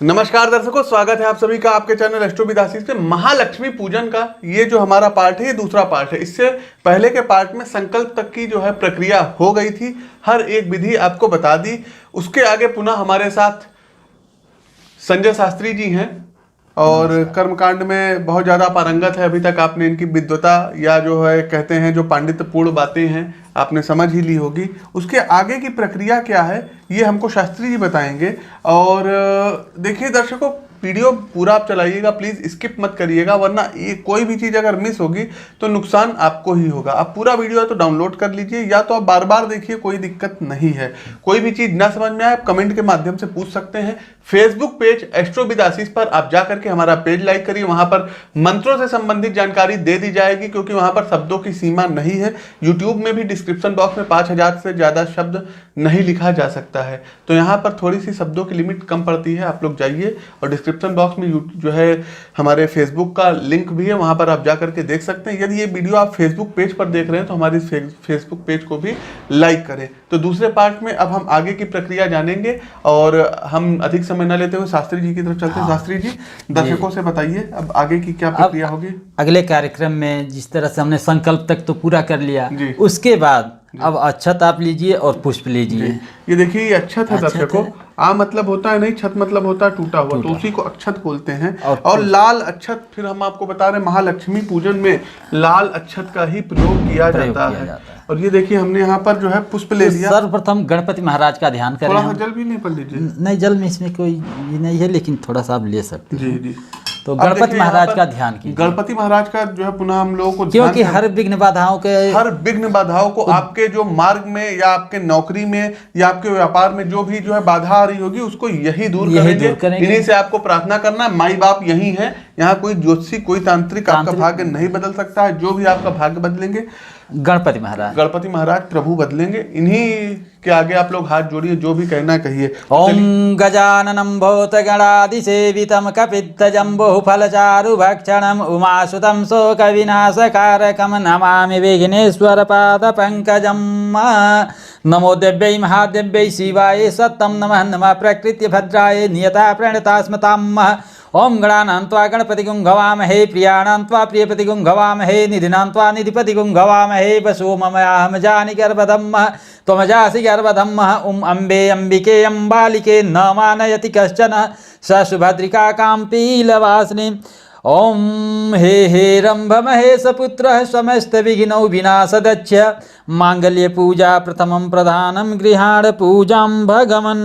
नमस्कार दर्शकों, स्वागत है आप सभी का आपके चैनल एस्ट्रो विद आशीष पे। महालक्ष्मी पूजन का ये जो हमारा पार्ट है, ये दूसरा पार्ट है। इससे पहले के पार्ट में संकल्प तक की जो है प्रक्रिया हो गई थी, हर एक विधि आपको बता दी। उसके आगे पुनः हमारे साथ संजय शास्त्री जी हैं और कर्मकांड में बहुत ज़्यादा पारंगत है। अभी तक आपने इनकी विद्वता या जो है कहते हैं जो पांडित्यपूर्ण बातें हैं आपने समझ ही ली होगी। उसके आगे की प्रक्रिया क्या है ये हमको शास्त्री जी बताएंगे। और देखिए दर्शकों, वीडियो पूरा आप चलाइएगा, प्लीज़ स्किप मत करिएगा, वरना ये कोई भी चीज़ अगर मिस होगी तो नुकसान आपको ही होगा। आप पूरा वीडियो तो डाउनलोड कर लीजिए या तो आप बार बार देखिए, कोई दिक्कत नहीं है। कोई भी चीज़ ना समझ में आए आप कमेंट के माध्यम से पूछ सकते हैं। फेसबुक पेज एस्ट्रो विद आशीष पर आप जा करके हमारा पेज लाइक करिए, वहाँ पर मंत्रों से संबंधित जानकारी दे दी जाएगी, क्योंकि वहाँ पर शब्दों की सीमा नहीं है। यूट्यूब में भी डिस्क्रिप्शन बॉक्स में 5000 से ज़्यादा शब्द नहीं लिखा जा सकता है, तो यहाँ पर थोड़ी सी शब्दों की लिमिट कम पड़ती है। आप लोग जाइए और डिस्क्रिप्शन बॉक्स में जो है हमारे फेसबुक का लिंक भी है, वहाँ पर आप जा करके देख सकते हैं। यदि ये वीडियो आप फेसबुक पेज पर देख रहे हैं तो हमारे फेसबुक पेज को भी लाइक करें। तो दूसरे पार्ट में अब हम आगे की प्रक्रिया जानेंगे और हम अधिक समय न लेते हुए शास्त्री जी की तरफ चलते हैं। शास्त्री जी, दर्शकों से बताइए अब आगे की क्या प्रक्रिया होगी। अगले कार्यक्रम में जिस तरह से हमने संकल्प तक तो पूरा कर लिया, उसके बाद अब अक्षत आप लीजिए और पुष्प लीजिए। ये देखिए, ये अक्षत है दर्शकों। आ मतलब होता है नहीं, छत मतलब होता है टूटा हुआ, तो उसी को अक्षत बोलते हैं। और लाल अक्षत, फिर हम आपको बता रहे हैं महालक्ष्मी पूजन में लाल अक्षत का ही प्रयोग किया जाता है। और ये देखिए हमने यहाँ पर जो है पुष्प ले लिया। सर्वप्रथम गणपति महाराज का ध्यान करें। थोड़ा सा जल भी नहीं पड़ लीजिए। नहीं, जल में इसमें कोई ये नहीं है, लेकिन थोड़ा सा आप ले सकते हैं। जी। तो गणपति महाराज का ध्यान कीजिए। गणपति महाराज का जो है पुनः हम लोगों को, क्योंकि हर विघ्न बाधाओं को आपके जो मार्ग में या आपके नौकरी में या आपके व्यापार में जो भी जो है बाधा आ रही होगी उसको यही दूर करेंगे। इन्हीं से आपको प्रार्थना करना। माई बाप यही है, यहाँ कोई ज्योतिषी कोई तांत्रिक आपका भाग्य नहीं बदल सकता है। जो भी आपका भाग्य बदलेंगे गणपति महाराज प्रभु बदलेंगे। इन्हीं के आगे आप लोग हाथ जोड़िए, जो भी कहना कहिए। ओम गजाननं भूतगणादिसेवितं कपित्थजम्बुः फलचारु भक्षणं उमासुतं शोकविनाशकारकं नमामि विघ्नेश्वर पादपङ्कजं। नमो देव्यै महादेव्यै शिवाय सत्तं नमः। नमः प्रकृत्य भद्राय नियता प्रणता स्मताम्। ओम गणानां त्वा गणपतिगुं गवामहे, प्रियाणां त्वा प्रियपतिगुं गवामहे, निधिनां त्वा निधिपतिगुं गवामहे। वसो ममयाहं जानि गर्भधम् त्वमजासि गर्भधम्। ओम अम्बे अम्बिके अम्बालिके न मानयति कश्चन स सुभद्रिका काम्पीलवासिनी। ओम हे रंभ महेश पुत्र समस्त विघ्नौ विनाशदच्छ। मांगल्य पूजा प्रथमं प्रधानं गृहाण पूजां भगवन्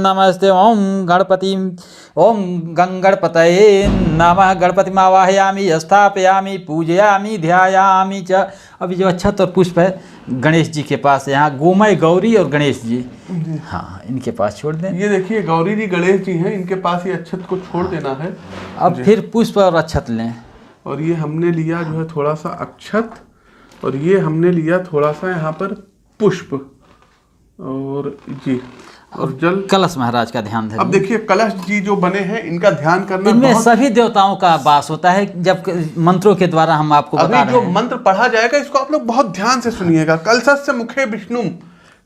नमस्ते। ओम गंगणपतये नमः। गणपतिम् आवाहयामि, स्थापयामि, पूजयामि, ध्यायामि च। अभी जो अक्षत और पुष्प है गणेश जी के पास, यहाँ गोमय गौरी और गणेश जी, हाँ इनके पास छोड़ दें। ये देखिए गौरी जी गणेश जी हैं, इनके पास ये अक्षत को छोड़ देना है। अब फिर पुष्प और अक्षत लें। और ये हमने लिया जो है थोड़ा सा अक्षत, और ये हमने लिया थोड़ा सा यहाँ पर पुष्प और जी और जल। कलश महाराज का ध्यान धरिए। अब देखिए कलश जी जो बने हैं इनका ध्यान करना। इनमें सभी देवताओं का वास होता है, जब मंत्रों के द्वारा हम आपको बता रहे हैं। जो मंत्र पढ़ा जाएगा इसको आप लोग बहुत ध्यान से सुनिएगा। कलशस्य मुखे विष्णु,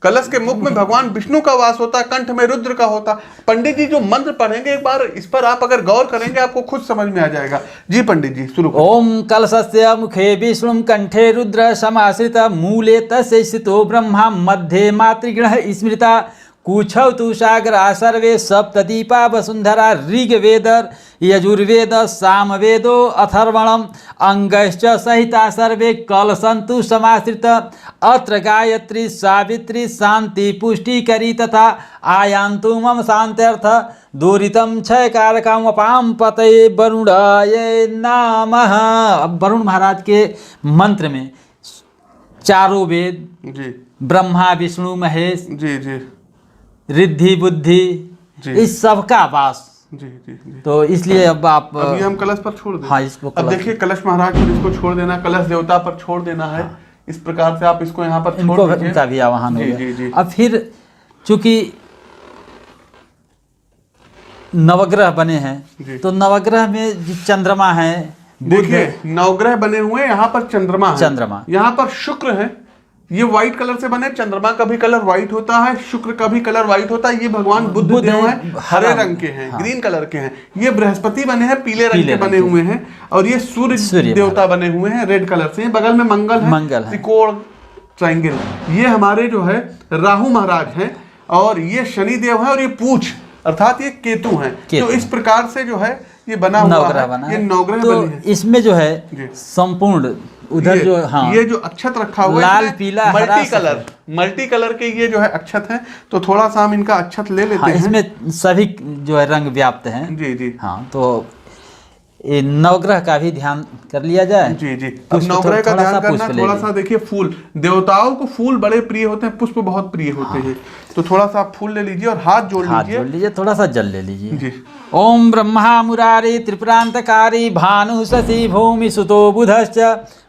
कलश के मुख में भगवान विष्णु का वास होता है, कंठ में रुद्र का होता है। पंडित जी जो मंत्र पढ़ेंगे एक बार इस पर आप अगर गौर करेंगे आपको खुद समझ में आ जाएगा। जी पंडित जी शुरू। ओम कलशस्य मुखे विष्णु कंठे रुद्र समाश्रित मूले तस्य स्थितो ब्रह्मा मध्ये मातृगृह स्मृता कुछौ तु सागरा सर्वे सप्तदीपा वसुंधरा ऋग्वेद यजुर्वेद सामवेदो अथर्वणम् अंगश्च सहिता सर्वे कलशन्तु समाश्रित। अत्र गायत्री सावित्री शांति पुष्टिकरी तथा आयान्तु मम शान्त्यर्थ दूरितं क्षयकारकं अपां पतये वरुणाय नमः। अब वरुण महाराज के मंत्र में चारों वेद जी, ब्रह्मा विष्णु महेश जी रिद्धि बुद्धि इस सब का वास। जी। तो इसलिए अब आप अभी हम कलश पर छोड़ दें। हाँ, इसको अब देखिए कलश महाराज पर इसको छोड़ देना, कलश देवता पर छोड़ देना है। इस प्रकार से आप इसको यहाँ पर छोड़ दीजिए। इनका भी आवाहन हो गया। जी। अब फिर चूंकि नवग्रह बने हैं तो नवग्रह में चंद्रमा है, देखिए नवग्रह बने हुए, यहाँ पर चंद्रमा है, चंद्रमा यहाँ पर शुक्र है, ये व्हाइट कलर से बने, चंद्रमा का भी कलर व्हाइट होता है, शुक्र का भी कलर व्हाइट होता है। ये भगवान बुद्ध देव हैं, हरे रंग के हैं, ग्रीन कलर के हैं। ये बृहस्पति बने हैं, पीले रंग के बने हुए हैं। और ये सूर्य देवता बने हुए हैं, रेड कलर से। बगल में मंगल है, त्रिकोण ट्रायंगल। ये हमारे जो है राहु महाराज हैं, और ये शनि देव है, और ये पूछ अर्थात ये केतु हैं। तो इस प्रकार से जो है ये बना हुआ है, ये नवग्रह तो बने हैं। इसमें जो है संपूर्ण उधर जो ये जो अक्षत रखा हुआ है, लाल पीला मल्टी कलर के ये जो है अक्षत हैं। तो थोड़ा सा हम इनका अक्षत ले लेते हैं। इसमें सभी जो है रंग व्याप्त हैं। जी जी हाँ, तो ये नवग्रह का भी ध्यान कर लिया जाए। जी जी। अब नवग्रह का ध्यान करना, थोड़ा सा देखिए फूल, देवताओं को फूल बड़े प्रिय होते हैं, पुष्प बहुत प्रिय होते हैं। तो थोड़ा सा आप फूल ले लीजिए और हाथ जोड़ लीजिए, थोड़ा सा जल ले लीजिए जी। ओम ब्रह्मा मुरारी त्रिपुरांतकारी भानु शशि भूमि सुतो बुधश्च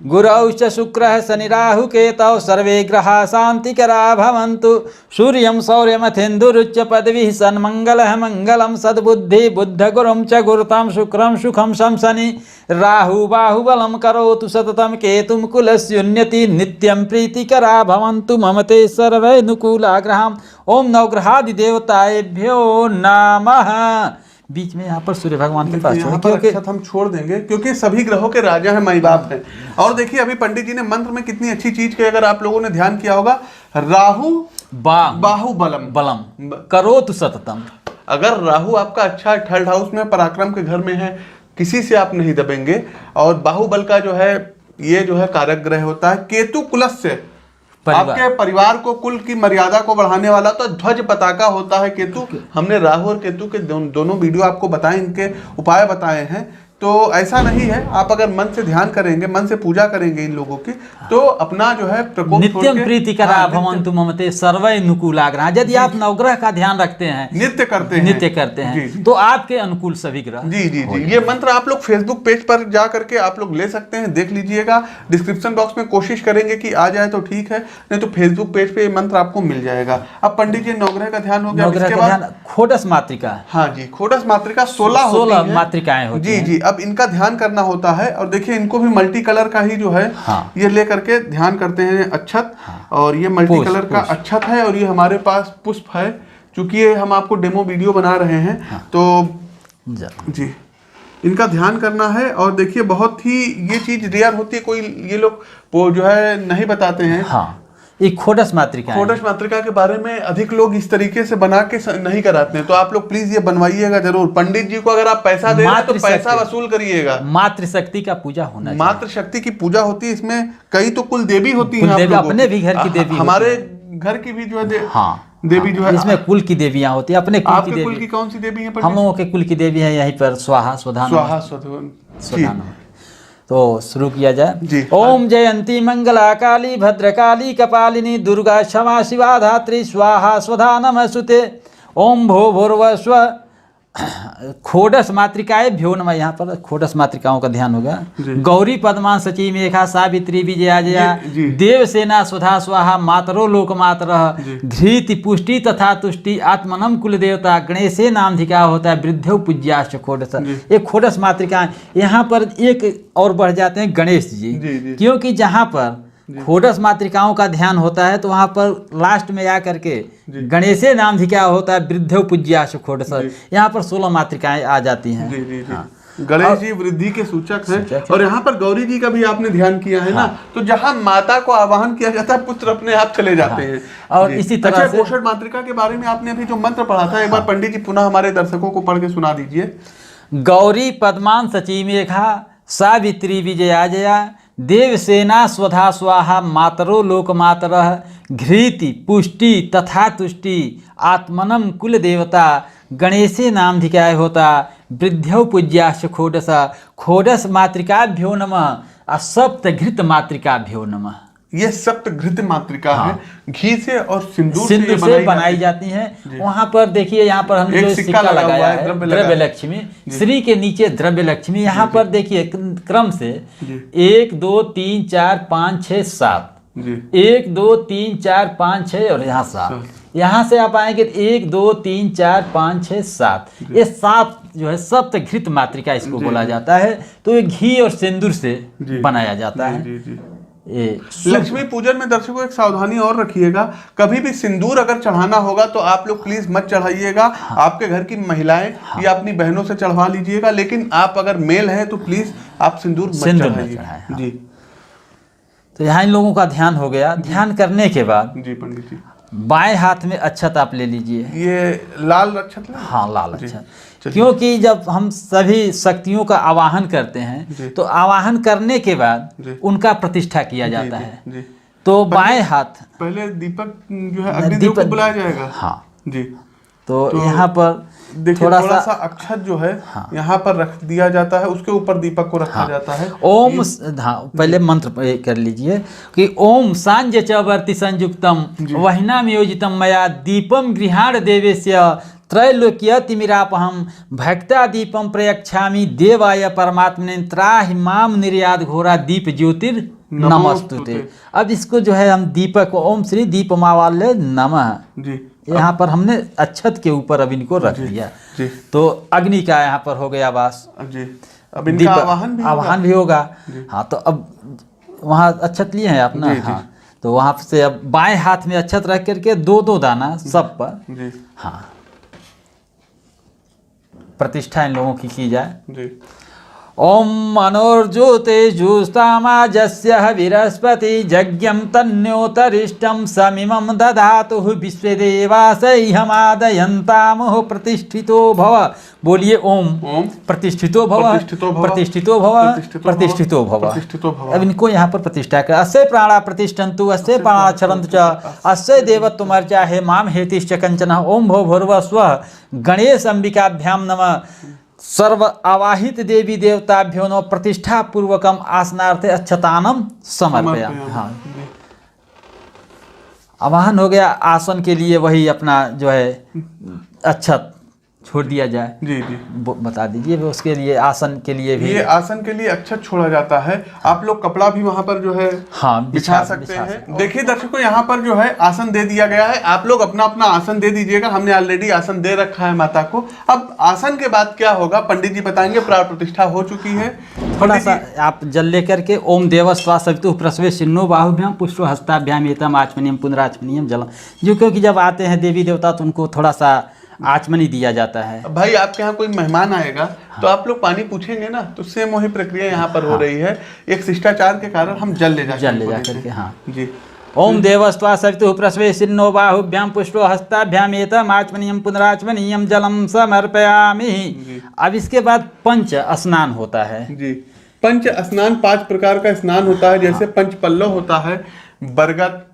गुरौश्च शुक्रः शनि राहु केतौ सर्वे ग्रहा शांतिकरा भवन्तु सूर्यं सौर्यमथेन्दुरुच्च पदवीः सन्मंगलः मंगलम सद्बुद्धि बुद्ध गुरुं च गुरुतं शुक्रं सुखं शं शनि राहु बाहुबलं करोतु सततं केतुं कुलस्योन्नति नित्यं प्रीतिकरा भवन्तु मम ते सर्वैनुकूला ग्रहाम्। ओम नवग्रहादि देवताएभ्यो नमः। बीच में यहाँ पर सूर्य भगवान के पास हम छोड़ देंगे, क्योंकि सभी ग्रहों के राजा हैं, माई बाप हैं। और देखिए अभी पंडित जी ने मंत्र में कितनी अच्छी चीज की, अगर आप लोगों ने ध्यान किया होगा, राहु बाहुबलम करोतु सततम। अगर राहु आपका अच्छा थर्ड हाउस में, पराक्रम के घर में है, किसी से आप नहीं दबेंगे। और बाहुबल का जो है ये जो है कारक ग्रह होता है। केतु कुलस्य, आपके परिवार को, कुल की मर्यादा को बढ़ाने वाला, तो ध्वज पताका होता है केतु। हमने राहु और केतु के दोनों वीडियो आपको बताए, इनके उपाय बताए हैं। तो ऐसा नहीं है, आप अगर मन से ध्यान करेंगे, मन से पूजा करेंगे इन लोगों की, तो अपना जो है प्रकोप नित्यम प्रीतिकरा भवन्तु मम ते सर्वैनुकूला ग्रहाः। यदि आप नवग्रह का ध्यान रखते हैं, नित्य करते हैं, तो आपके अनुकूल सभी ग्रह। जी जी जी। ये मंत्र आप लोग फेसबुक पेज पर जा करके आप लोग ले सकते हैं, देख लीजिएगा। डिस्क्रिप्शन बॉक्स में कोशिश करेंगे कि आ जाए तो ठीक है, नहीं तो फेसबुक पेज पे ये मंत्र आपको मिल जाएगा। अब पंडित जी नवग्रह का ध्यान हो गया। खोडस मात्रिका, हाँ जी, खोडस मात्रिका 16 मात्रिकाएं होती हैं। जी जी। अब इनका ध्यान करना होता है, और देखिए इनको भी मल्टी कलर का ही जो है ये ले करके ध्यान करते हैं अक्षत। और ये मल्टी कलर का अक्षत है, और ये हमारे पास पुष्प है। चूंकि ये हम आपको डेमो वीडियो बना रहे हैं, तो जी इनका ध्यान करना है। और देखिए बहुत ही ये चीज रेयर होती है, कोई ये लोग वो जो है नहीं बताते हैं। ये खोडस मात्रिका के बारे में अधिक लोग इस तरीके से बना के नहीं कराते हैं। तो आप लोग प्लीज ये बनवाइएगा जरूर। पंडित जी को अगर आप पैसा दे रहे हैं तो पैसा वसूल करिएगा। मातृशक्ति का पूजा होना, मातृशक्ति की पूजा होती है। इसमें कई तो कुल देवी होती हैं, अपने भी घर की देवी, हमारे घर की भी जो है देवी जो है, इसमें कुल की देवियां होती है। अपने कुल की देवी, कुल की कौन सी देवी है? हम लोगों के कुल की देवी है यहीं पर स्वाहा स्वधा। तो शुरू किया जाए। ओम जयंती मंगला काली भद्रकाली कपालिनी दुर्गा क्षमा शिवा धात्री स्वाहा स्वधा नमस्तुते। ओम भो भूर्भुवस्व। खोडस मातृकाएं भ्यो नमः। यहाँ पर खोडस मातृकाओं का ध्यान होगा। गौरी पद्मा सची मेघा सावित्री विजया जया देवसेना स्वधा स्वाहा मातरो लोक मातरः घृति पुष्टि तथा तुष्टि आत्मनम कुल देवता गणेशे नामधिका होता है वृद्धो पूज्याश्च खोडस। ये खोडस मातृकाएं। यहाँ पर एक और बढ़ जाते हैं गणेश जी, क्योंकि जहाँ पर खोडस मातृकाओं का ध्यान होता है तो वहाँ पर लास्ट में आकर के गणेशे नामधिका होता है वृद्धो पूज्याश्च खोडस। यहाँ पर 16 मातृकाएं आ जाती हैं। गणेश जी वृद्धि के सूचक हैं। और यहाँ पर गौरी जी का भी आपने ध्यान किया है ना, तो जहाँ माता को आवाहन किया जाता है पुत्र अपने आप चले जाते हैं। और इसी तरह से पोषण मातृका के बारे में आपने अभी जो मंत्र पढ़ा था, एक बार पंडित जी पुनः हमारे दर्शकों को पढ़ के सुना दीजिए। गौरी पद्मान सची मेघा सावित्री विजया जया देवसेना स्वधा स्वाहा मातरो लोक मातरः घृति पुष्टि तथा तुष्टि आत्मनम कुल देवता गणेशे नामधिकाय होता वृद्धौ पूज्याश्च खोडस। खोडस मातृकाभ्यो नमः। सप्तघृत मातृकाभ्यो नमः। ये सप्तघृत मातृका है, घी से और सिंदूर से बनाई जाती है। वहां पर देखिए, यहाँ पर हम जो सिक्का लगाया है द्रव्य लक्ष्मी, श्री के नीचे द्रव्य लक्ष्मी। यहाँ पर देखिए क्रम से 1 2 3 4 5 6 7, 1 2 3 4 5 6 और यहाँ 7। यहाँ से आप आएंगे 1 2 3 4 5 6 7। ये 7 जो है सप्तघृत मातृका इसको बोला जाता है। तो ये घी और सिंदूर से बनाया जाता है। ये लक्ष्मी पूजन में दर्शकों एक सावधानी और रखिएगा, कभी भी सिंदूर अगर चढ़ाना होगा तो आप लोग प्लीज मत चढ़ाइएगा। आपके घर की महिलाएं या अपनी बहनों से चढ़वा लीजिएगा, लेकिन आप अगर मेल हैं तो प्लीज आप सिंदूर मत चढ़ाइए। जी, तो यहाँ इन लोगों का ध्यान हो गया। ध्यान करने के बाद जी पंडित जी, बाएं हाथ में अक्षत आप ले लीजिए। ये लाल अक्षत लें? हाँ, लाल अक्षत। क्योंकि जब हम सभी शक्तियों का आवाहन करते हैं तो आवाहन करने के बाद उनका प्रतिष्ठा किया जाता है। तो बाएं हाथ पहले दीपक जो है अग्निदेव को बुलाया जाएगा। हाँ जी, तो यहाँ पर देखिए थोड़ा सा अक्षत जो है यहाँ पर रख दिया जाता है, उसके ऊपर दीपक को रखा जाता है। ओम, हाँ पहले मंत्र कर लीजिए कि ओम सांज्य च वर्ति संयुक्तम वहिनाम योजितम मया दीपम गृहाण देवेस्य त्रैलोक्यतिमिरापहम भक्ता दीपम प्रयच्छामि देवाय परमात्मने त्राहि माम निर्याद घोरा दीप ज्योतिर नमस्तुते। अब इसको जो है हम दीपक ओम श्री दीपमावाल्य नमः जी, यहाँ पर हमने अक्षत के ऊपर अब इनको रख दिया। तो अग्नि का यहाँ पर हो गया वास जी। अब इनका आवाहन भी होगा। हाँ, तो अब वहाँ अक्षत लिए हैं आप ना। हाँ, तो वहाँ से अब बाएं हाथ में अक्षत रख करके दो दो दाना सब पर हाँ प्रतिष्ठा इन लोगों की जाए। जी। ओम मनोर्जुते जुस्तामाजस्य विरस्पति यज्ञं तन्योतरिष्टं समिमं दधातु विश्वदेवासह्यमादयन्तामो प्रतिष्ठितो भव। बोलिए ओम। प्रतिष्ठितो भव, प्रतिष्ठितो भव, प्रतिष्ठितो भव। अब इनको यहाँ पर प्रतिष्ठा कर अस्य प्राणा प्रतिष्ठन्तु अस्य प्राणा क्षरन्तु च अस्य देवत्वमर्चा हे माम हेतिश्च कंचन। ओम भो भूर्भुवः स्वः गणेश अंबिकाभ्याम नमः। सर्व आवाहित देवी देवताभ्यो नमः। प्रतिष्ठा पूर्वकम आसनार्थे अक्षतानम समर्पयामि। हाँ, आवाहन हो गया। आसन के लिए वही अपना जो है अक्षत छोड़ दिया जाए। जी जी, बता दीजिए उसके लिए आसन के लिए भी। ये आसन के लिए अक्षत छोड़ा जाता है। आप लोग कपड़ा भी वहाँ पर जो है बिछा सकते हैं। देखिए दर्शकों, यहाँ पर जो है आसन दे दिया गया है। आप लोग अपना अपना आसन दे दीजिएगा। हमने ऑलरेडी आसन दे रखा है माता को। अब आसन के बाद क्या होगा पंडित जी बताएंगे। प्राण प्रतिष्ठा हो चुकी है। थोड़ा सा आप जल लेकर के ओम देवस्वा सवितु प्रसवे सिन्नो बाहुभ्याम पुष्प हस्ताभ्याम एतम आचमनियम पुनराचमनियम जलम। जो क्योंकि जब आते हैं देवी देवता तो उनको थोड़ा सा आचमनी दिया जाता है। भाई आपके यहाँ कोई मेहमान आएगा तो आप लोग पानी पूछेंगे ना, तो सेम वही प्रक्रिया यहाँ पर हो रही है। एक शिष्टाचार के कारण हम जल ले जाकर के। हाँ जी। ओम देवस्त्वा सवितुः प्रसवे सिन्नो बाहुभ्याम पुष्पो हस्ताभ्याम एतम आचमनियम पुनराचमनियम जलम समर्पयामि। अब इसके बाद पंच स्नान होता है। जी, पंच स्नान 5 प्रकार का स्नान होता है। जैसे पंच पल्लव होता है, बरगद,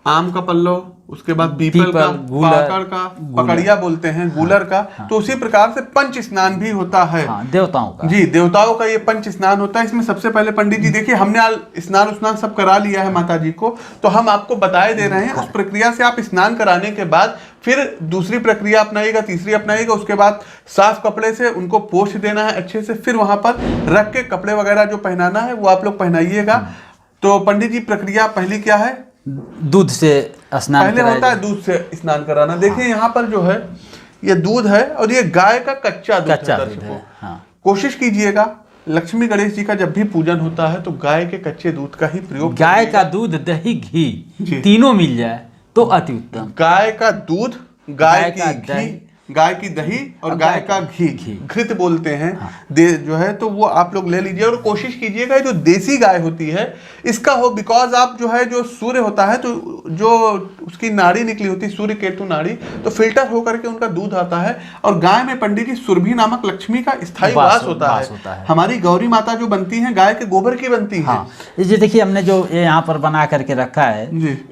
आम का पल्लव, उसके बाद पीपल का, पाकड़ का, पकड़िया बोलते हैं, गूलर का। तो उसी प्रकार से पंच स्नान भी होता है। देवताओं का। जी, देवताओं का ये पंच स्नान होता है। इसमें सबसे पहले पंडित जी देखिए, हमने स्नान उस्नान सब करा लिया है माता जी को, तो हम आपको बताए दे रहे हैं। उस प्रक्रिया से आप स्नान कराने के बाद फिर दूसरी प्रक्रिया अपनाइएगा, तीसरी अपनाइएगा। उसके बाद साफ कपड़े से उनको पोंछ देना है अच्छे से। फिर वहां पर रख के कपड़े वगैरह जो पहनाना है वो आप लोग पहनाइएगा। तो पंडित जी प्रक्रिया पहली क्या है? दूध से स्नान पहले होता है दूध से स्नान कराना। देखिए यहाँ पर जो है ये दूध है और ये गाय का कच्चा दूध है। कोशिश कीजिएगा लक्ष्मी गणेश जी का जब भी पूजन होता है तो गाय के कच्चे दूध का ही प्रयोग। गाय का दूध, दही, घी तीनों मिल जाए तो अति उत्तम। गाय का दूध, गाय की घी, गाय की दही और गाय का घी, घृत बोलते हैं। जो है तो वो आप लोग ले लीजिए और कोशिश कीजिएगा जो देसी गाय होती है इसका हो। बिकॉज आप जो है जो सूर्य होता है तो जो उसकी नाड़ी निकली होती है, सूर्य केतु नाड़ी, तो फिल्टर होकर के उनका दूध आता है। और गाय में पंडित जी सुरभि नामक लक्ष्मी का स्थायी वास होता है। हमारी गौरी माता जो बनती है गाय के गोबर की बनती है। ये देखिए हमने जो यहाँ पर बना करके रखा है,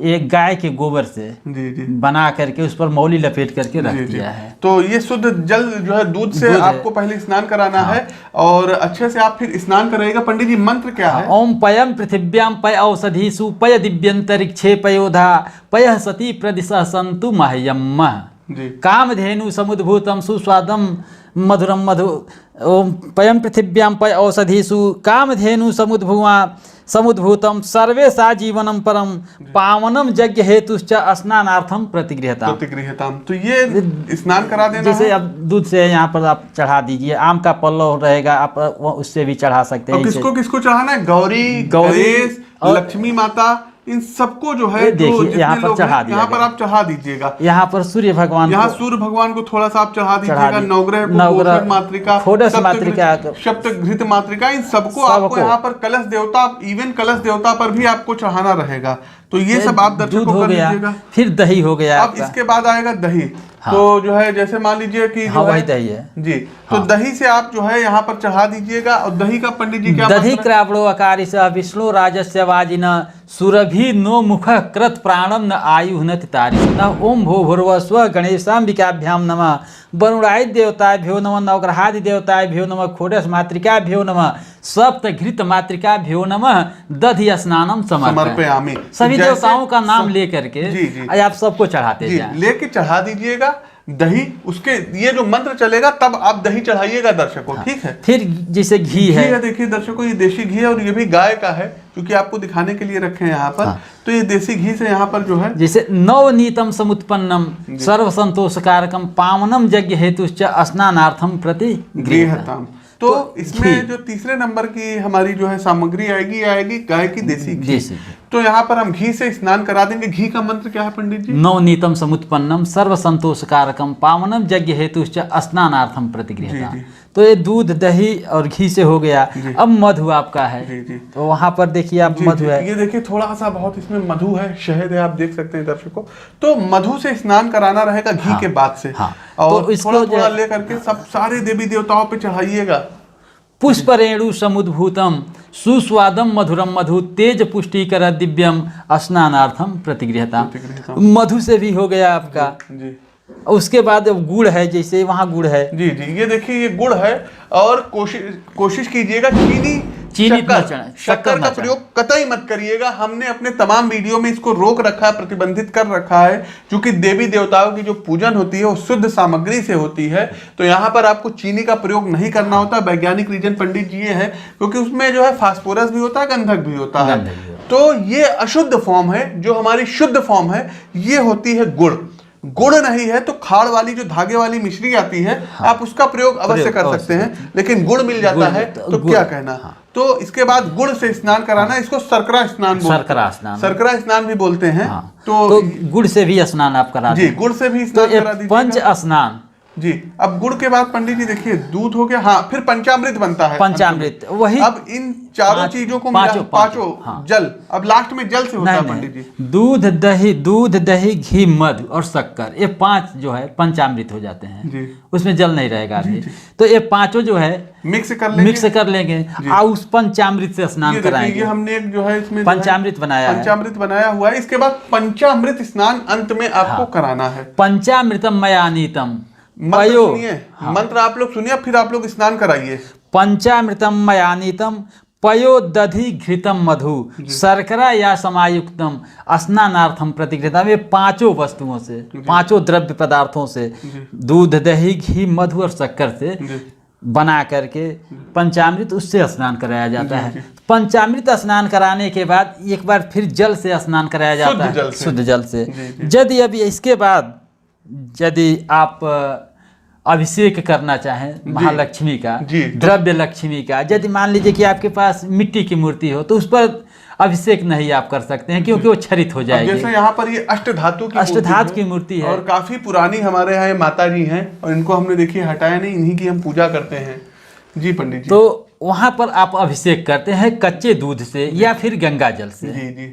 एक गाय के गोबर से बना करके उस पर मौली लपेट करके रख दिया है। तो ये शुद्ध जल जो है दूध से आपको पहले स्नान कराना है और अच्छे से आप फिर स्नान कराइएगा। पंडित जी मंत्र क्या है? ओम पयम पृथिव्याम पय औषधीषु पय दिव्यंतरिक्षे पयोधा पय सती प्रदिशा संतु मह्यम। कामधेनु समुद्भूतम सुस्वादम मधुरम मधु ओम पयम पृथिव्याम पय औषधीषु कामधेनु समुद्भूतम सर्वेशा जीवनम परम पावनम यज्ञ हेतुश्च स्नानार्थम प्रतिगृहताम। तो ये स्नान करा देना जैसे है। अब दूध से यहाँ पर आप चढ़ा दीजिए, आम का पल्लव रहेगा आप वो उससे भी चढ़ा सकते हैं। और किसको किसको चढ़ाना है? गौरी, गणेश, लक्ष्मी माता, इन सबको जो है देखिए यहाँ पर चढ़ा दिया, यहाँ पर आप चढ़ा दीजिएगा। यहाँ पर सूर्य भगवान, यहाँ सूर्य भगवान को थोड़ा सा आप चढ़ा दीजिएगा। नवग्रह को, मातृका, सप्तघृत मातृका, इन सबको आपको यहाँ पर कलश देवता, इवन कलश देवता पर भी आपको चढ़ाना रहेगा। तो ये सब आप दर्शकों को कर लीजिएगा। फिर दही हो गया। अब इसके बाद आएगा दही। हाँ। तो जो है जैसे मान लीजिए कि हाँ, वही दही है जी। तो दही से आप जो है यहाँ पर चढ़ा दीजिएगा। और दही का पंडित जी क्या? दही क्रावणो अकारिश विष्णु राजस्य वाजिन सुरभि नो मुख कृत प्राणम न आयु न तितारिश न ओम भो भूर्व स्व गणेशाम्बिकाभ्याम नमः वरुणाय देवताभ्यो नमः नवग्रहादि देवताभ्यो नमः खोडस मातृकाभ्यो नमः सप्तघृत मातृकाभ्यो नमः दधि स्नानम समर्पयामि। सभी देवताओं का नाम लेकर के आप सबको चढ़ाते जाएं। लेके चढ़ा दीजिएगा दही। उसके ये जो मंत्र चलेगा तब आप दही चढ़ाइएगा दर्शकों। हाँ। ठीक है। फिर जैसे घी है, देखिए दर्शकों, ये देसी घी है और ये भी गाय का है, क्योंकि आपको दिखाने के लिए रखे हैं यहाँ पर। हाँ। तो ये देसी घी से यहाँ पर जो है जैसे नवनीतम समुत्पन्नम सर्व संतोषकारकम पावनम यज्ञ हेतुश्च स्नानार्थम प्रतिगृहताम। तो इसमें जो तीसरे नंबर की हमारी जो है सामग्री आएगी गाय की देसी घी। तो यहाँ पर हम घी से स्नान करा देंगे। घी का मंत्र क्या है पंडित जी? नवनीतम समुत्पन्नम सर्व संतोषकारकम पावनम यज्ञ हेतुश्च स्नानार्थम प्रतिगृहताम। तो ये दूध दही और घी से हो गया। अब मधु आपका है। जी। तो वहां पर देखिए आप मधु है। ये देखिए थोड़ा सा बहुत इसमें मधु है, शहद है, आप देख सकते हैं दर्शकों। तो मधु से स्नान कराना रहेगा घी के बाद से। और तो थोड़ा लेकर के सब सारे देवी देवताओं पे चढ़ाइएगा। पुष्परेणु समुद्भूतम सुस्वादम मधुरम मधु तेज पुष्टिकर दिव्यम स्नानार्थम प्रतिगृहताम। मधु से भी हो गया आपका। जी। उसके बाद गुड़ है, जैसे वहाँ गुड़ है। जी। ये देखिए ये गुड़ है। और कोशिश कीजिएगा शक्कर का प्रयोग कतई मत करिएगा। हमने अपने तमाम वीडियो में इसको रोक रखा है, प्रतिबंधित कर रखा है, क्योंकि देवी देवताओं की जो पूजन होती है वो शुद्ध सामग्री से होती है। तो यहाँ पर आपको चीनी का प्रयोग नहीं करना होता। वैज्ञानिक रीजन पंडित जी ये है क्योंकि उसमें जो है फास्फोरस भी होता है, गंधक भी होता है। तो ये अशुद्ध फॉर्म है। जो हमारी शुद्ध फॉर्म है ये होती है गुड़। गुड़ नहीं है तो खाड़ वाली जो धागे वाली मिश्री आती है, आप उसका प्रयोग अवश्य कर सकते हैं। लेकिन गुड़ मिल जाता है तो क्या कहना। तो इसके बाद गुड़ से स्नान कराना, इसको शर्करा स्नान शर्करा स्नान भी बोलते हैं। तो गुड़ से भी स्नान आप करा जी, गुड़ से भी स्नान करा दीजिए। पंच स्नान जी। अब गुड़ के बाद पंडित जी देखिए दूध हो गया। हाँ, फिर पंचामृत बनता है। पंचामृत वही। अब इन चारों चीजों को पांचों हाँ। जल, अब लास्ट में जल से होता है पंडित जी। दूध दही घी मधु और शक्कर, ये पांच जो है पंचामृत हो जाते हैं जी। उसमें जल नहीं रहेगा जी। तो ये पांचों जो है मिक्स कर लेंगे और उस पंचामृत से स्नान कराएंगे। ये हमने एक जो है इसमें पंचामृत बनाया हुआ है। इसके बाद पंचामृत स्नान अंत में आपको कराना है। पंचामृतम मयानीतम मंत्र आप लोग सुनिए, फिर आप लोग स्नान कराइए। पंचामृतम मयानीतम पयो दधि घृतम मधु शर्करा या समायुक्तम स्नानार्थम प्रतिगृहताम। ये पांचों वस्तुओं से, पांचों द्रव्य पदार्थों से, दूध दही घी मधु और शक्कर से बना करके पंचामृत, उससे स्नान कराया जाता है। पंचामृत स्नान कराने के बाद एक बार फिर जल से स्नान कराया जाता है, शुद्ध जल से। यदि अभी इसके बाद यदि आप अभिषेक करना चाहें महालक्ष्मी का, द्रव्य लक्ष्मी का, यदि मान लीजिए कि आपके पास मिट्टी की मूर्ति हो तो उस पर अभिषेक नहीं आप कर सकते हैं, क्योंकि वो क्षरित हो जाएगी। जैसे यहाँ पर ये अष्टधातु की मूर्ति है और काफी पुरानी हमारे यहाँ माता जी हैं और इनको हमने देखिए हटाया नहीं, इन्हीं की हम पूजा करते हैं जी पंडित जी। तो वहां पर आप अभिषेक करते हैं कच्चे दूध से या फिर गंगा जल से। जी।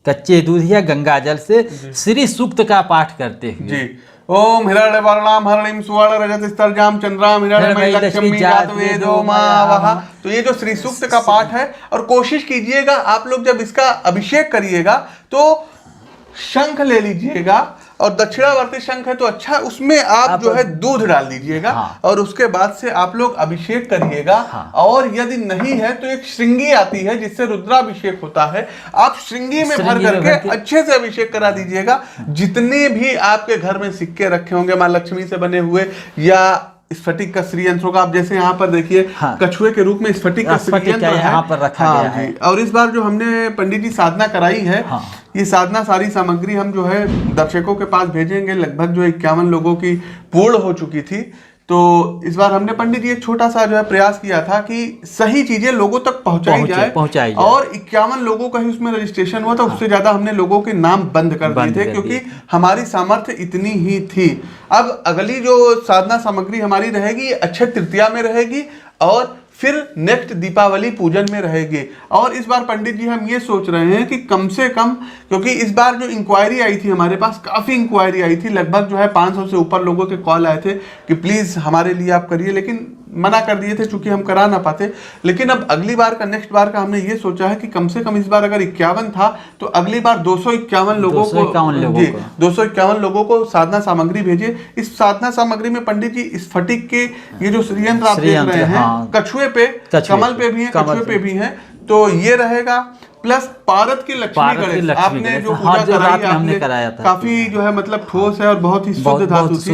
कच्चे दूध या गंगा जल से श्री सूक्त का पाठ करते हुए जी। ओम हिरण्य वर्णाम हरणिम सुवर्ण रजत स्तरजाम चंद्राम हिरण्यमयी लक्ष्मी जात वेदो मावहा। तो ये जो श्री सूक्त का पाठ है, और कोशिश कीजिएगा आप लोग जब इसका अभिषेक करिएगा तो शंख ले लीजिएगा, और दक्षिणावर्ती शंख है तो अच्छा, उसमें आप जो है दूध डाल दीजिएगा। हाँ। और उसके बाद से आप लोग अभिषेक करिएगा। हाँ। और यदि नहीं है तो एक श्रृंगी आती है जिससे रुद्राभिषेक होता है, आप श्रृंगी में भर करके अच्छे से अभिषेक करा दीजिएगा। जितने भी आपके घर में सिक्के रखे होंगे माँ लक्ष्मी से बने हुए या स्फटिक का श्रीयंत्र होगा। आप जैसे यहाँ पर देखिए हाँ। कछुए के रूप में स्फटिक का श्रीयंत्र है यहाँ पर रखा गया जी। है। और इस बार जो हमने पंडित जी साधना कराई है, हाँ। ये साधना सारी सामग्री हम जो है दर्शकों के पास भेजेंगे। लगभग जो 51 लोगों की पूर्ण हो चुकी थी। तो इस बार हमने पंडित जी एक छोटा सा जो है प्रयास किया था कि सही चीजें लोगों तक पहुंचाई जाए। और 51 लोगों का ही उसमें रजिस्ट्रेशन हुआ था। उससे ज्यादा हमने लोगों के नाम बंद कर दिए थे, क्योंकि हमारी सामर्थ्य इतनी ही थी। अब अगली जो साधना सामग्री हमारी रहेगी अक्षय तृतीया में रहेगी और फिर नेक्स्ट दीपावली पूजन में रहेगी। और इस बार पंडित जी हम ये सोच रहे हैं कि कम से कम, क्योंकि इस बार जो इंक्वायरी आई थी हमारे पास, काफ़ी इंक्वायरी आई थी, लगभग जो है 500 से ऊपर लोगों के कॉल आए थे कि प्लीज़ हमारे लिए आप करिए, लेकिन मना कर दिए थे चूंकि हम करा ना पाते। लेकिन अब अगली बार का, नेक्स्ट बार का हमने ये सोचा है कि कम से कम इस बार अगर 51 था तो अगली बार 251 लोगों को 251 लोगों को साधना सामग्री भेजिए। इस साधना सामग्री में पंडित जी स्फटिक के ये जो श्रीयंत्र आप देख रहे हैं, कछुए पे, कमल पे भी है, कछुए पे भी है, तो ये रहेगा। प्लस पारद की लक्ष्मी गणेश आपने जो पूजा कराई आपने कराया था, काफी जो है मतलब ठोस है और बहुत ही शुद्ध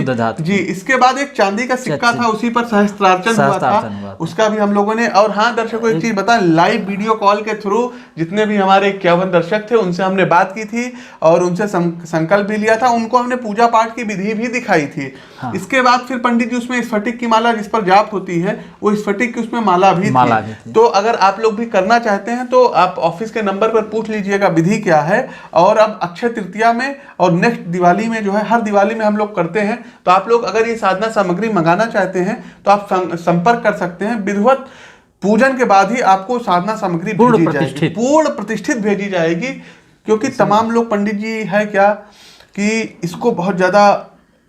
धातु थी जी। इसके बाद एक चांदी का सिक्का था, उसी पर सहस्त्रार्चन हुआ था, उसका भी हम लोगों ने। और हाँ दर्शकों एक चीज बताएं, लाइव वीडियो कॉल के थ्रू जितने भी हमारे 51 दर्शक थे उनसे हमने बात की थी और उनसे संकल्प भी लिया था। उनको हमने पूजा पाठ की विधि भी दिखाई थी। इसके बाद फिर पंडित जी उसमें स्फटिक की माला, जिस पर जाप होती है, वो स्फटिक की उसमें माला भी थी। तो अगर आप लोग भी करना चाहते हैं तो आप ऑफिस के नंबर पर पूछ लीजिएगा विधि क्या है। और अब अक्षय तृतीया में और नेक्स्ट दिवाली में जो है, हर दिवाली में हम लोग करते हैं, तो आप लोग अगर ये साधना सामग्री मंगाना चाहते हैं तो आप संपर्क कर सकते हैं। विधिवत पूजन के बाद ही आपको साधना सामग्री भेजी जाएगी, पूर्ण प्रतिष्ठित भेजी जाएगी। क्योंकि तमाम लोग पंडित जी है क्या कि इसको बहुत ज्यादा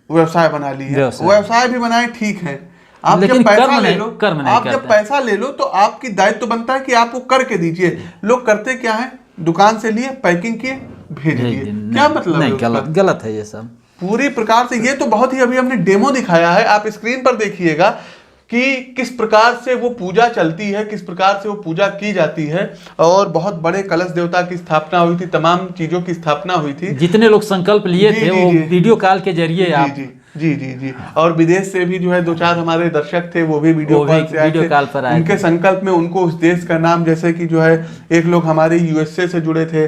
व्यवसाय बना ली है। व्यवसाय भी बनाए ठीक है, आप जब पैसा ले लो, आप जब पैसा ले लो तो आपकी दायित्व बनता है कि आप वो करके दीजिए। लोग करते क्या है, दुकान से लिए, पैकिंग किए, भेज दिए। क्या मतलब नहीं, गलत है ये सब पूरी प्रकार से। ये तो बहुत ही, अभी हमने डेमो दिखाया है, आप स्क्रीन पर देखिएगा कि किस प्रकार से वो पूजा चलती है, किस प्रकार से वो पूजा की जाती है। और बहुत बड़े कलश देवता की स्थापना हुई थी, तमाम चीजों की स्थापना हुई थी। जितने लोग संकल्प लिए थे वो वीडियो कॉल के जरिए आप जी। और विदेश से भी जो है 2-4 हमारे दर्शक थे, वो भी वीडियो कॉल पर आए। उनके संकल्प में उनको उस देश का नाम, जैसे कि जो है एक लोग हमारे यूएसए से जुड़े थे,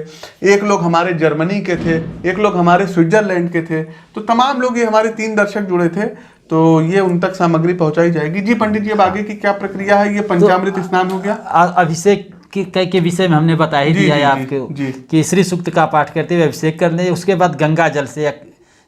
एक लोग हमारे जर्मनी के थे, एक लोग हमारे स्विट्जरलैंड के थे। तो तमाम लोग, ये हमारे 3 दर्शक जुड़े थे, तो ये उन तक सामग्री पहुंचाई जाएगी। जी पंडित जी, अब आगे की क्या प्रक्रिया है? ये पंचामृत स्नान हो गया, अभिषेक के विषय में हमने बता ही दिया है आपको कि श्री सूक्त का पाठ करते हुए अभिषेक करने, उसके बाद गंगा जल से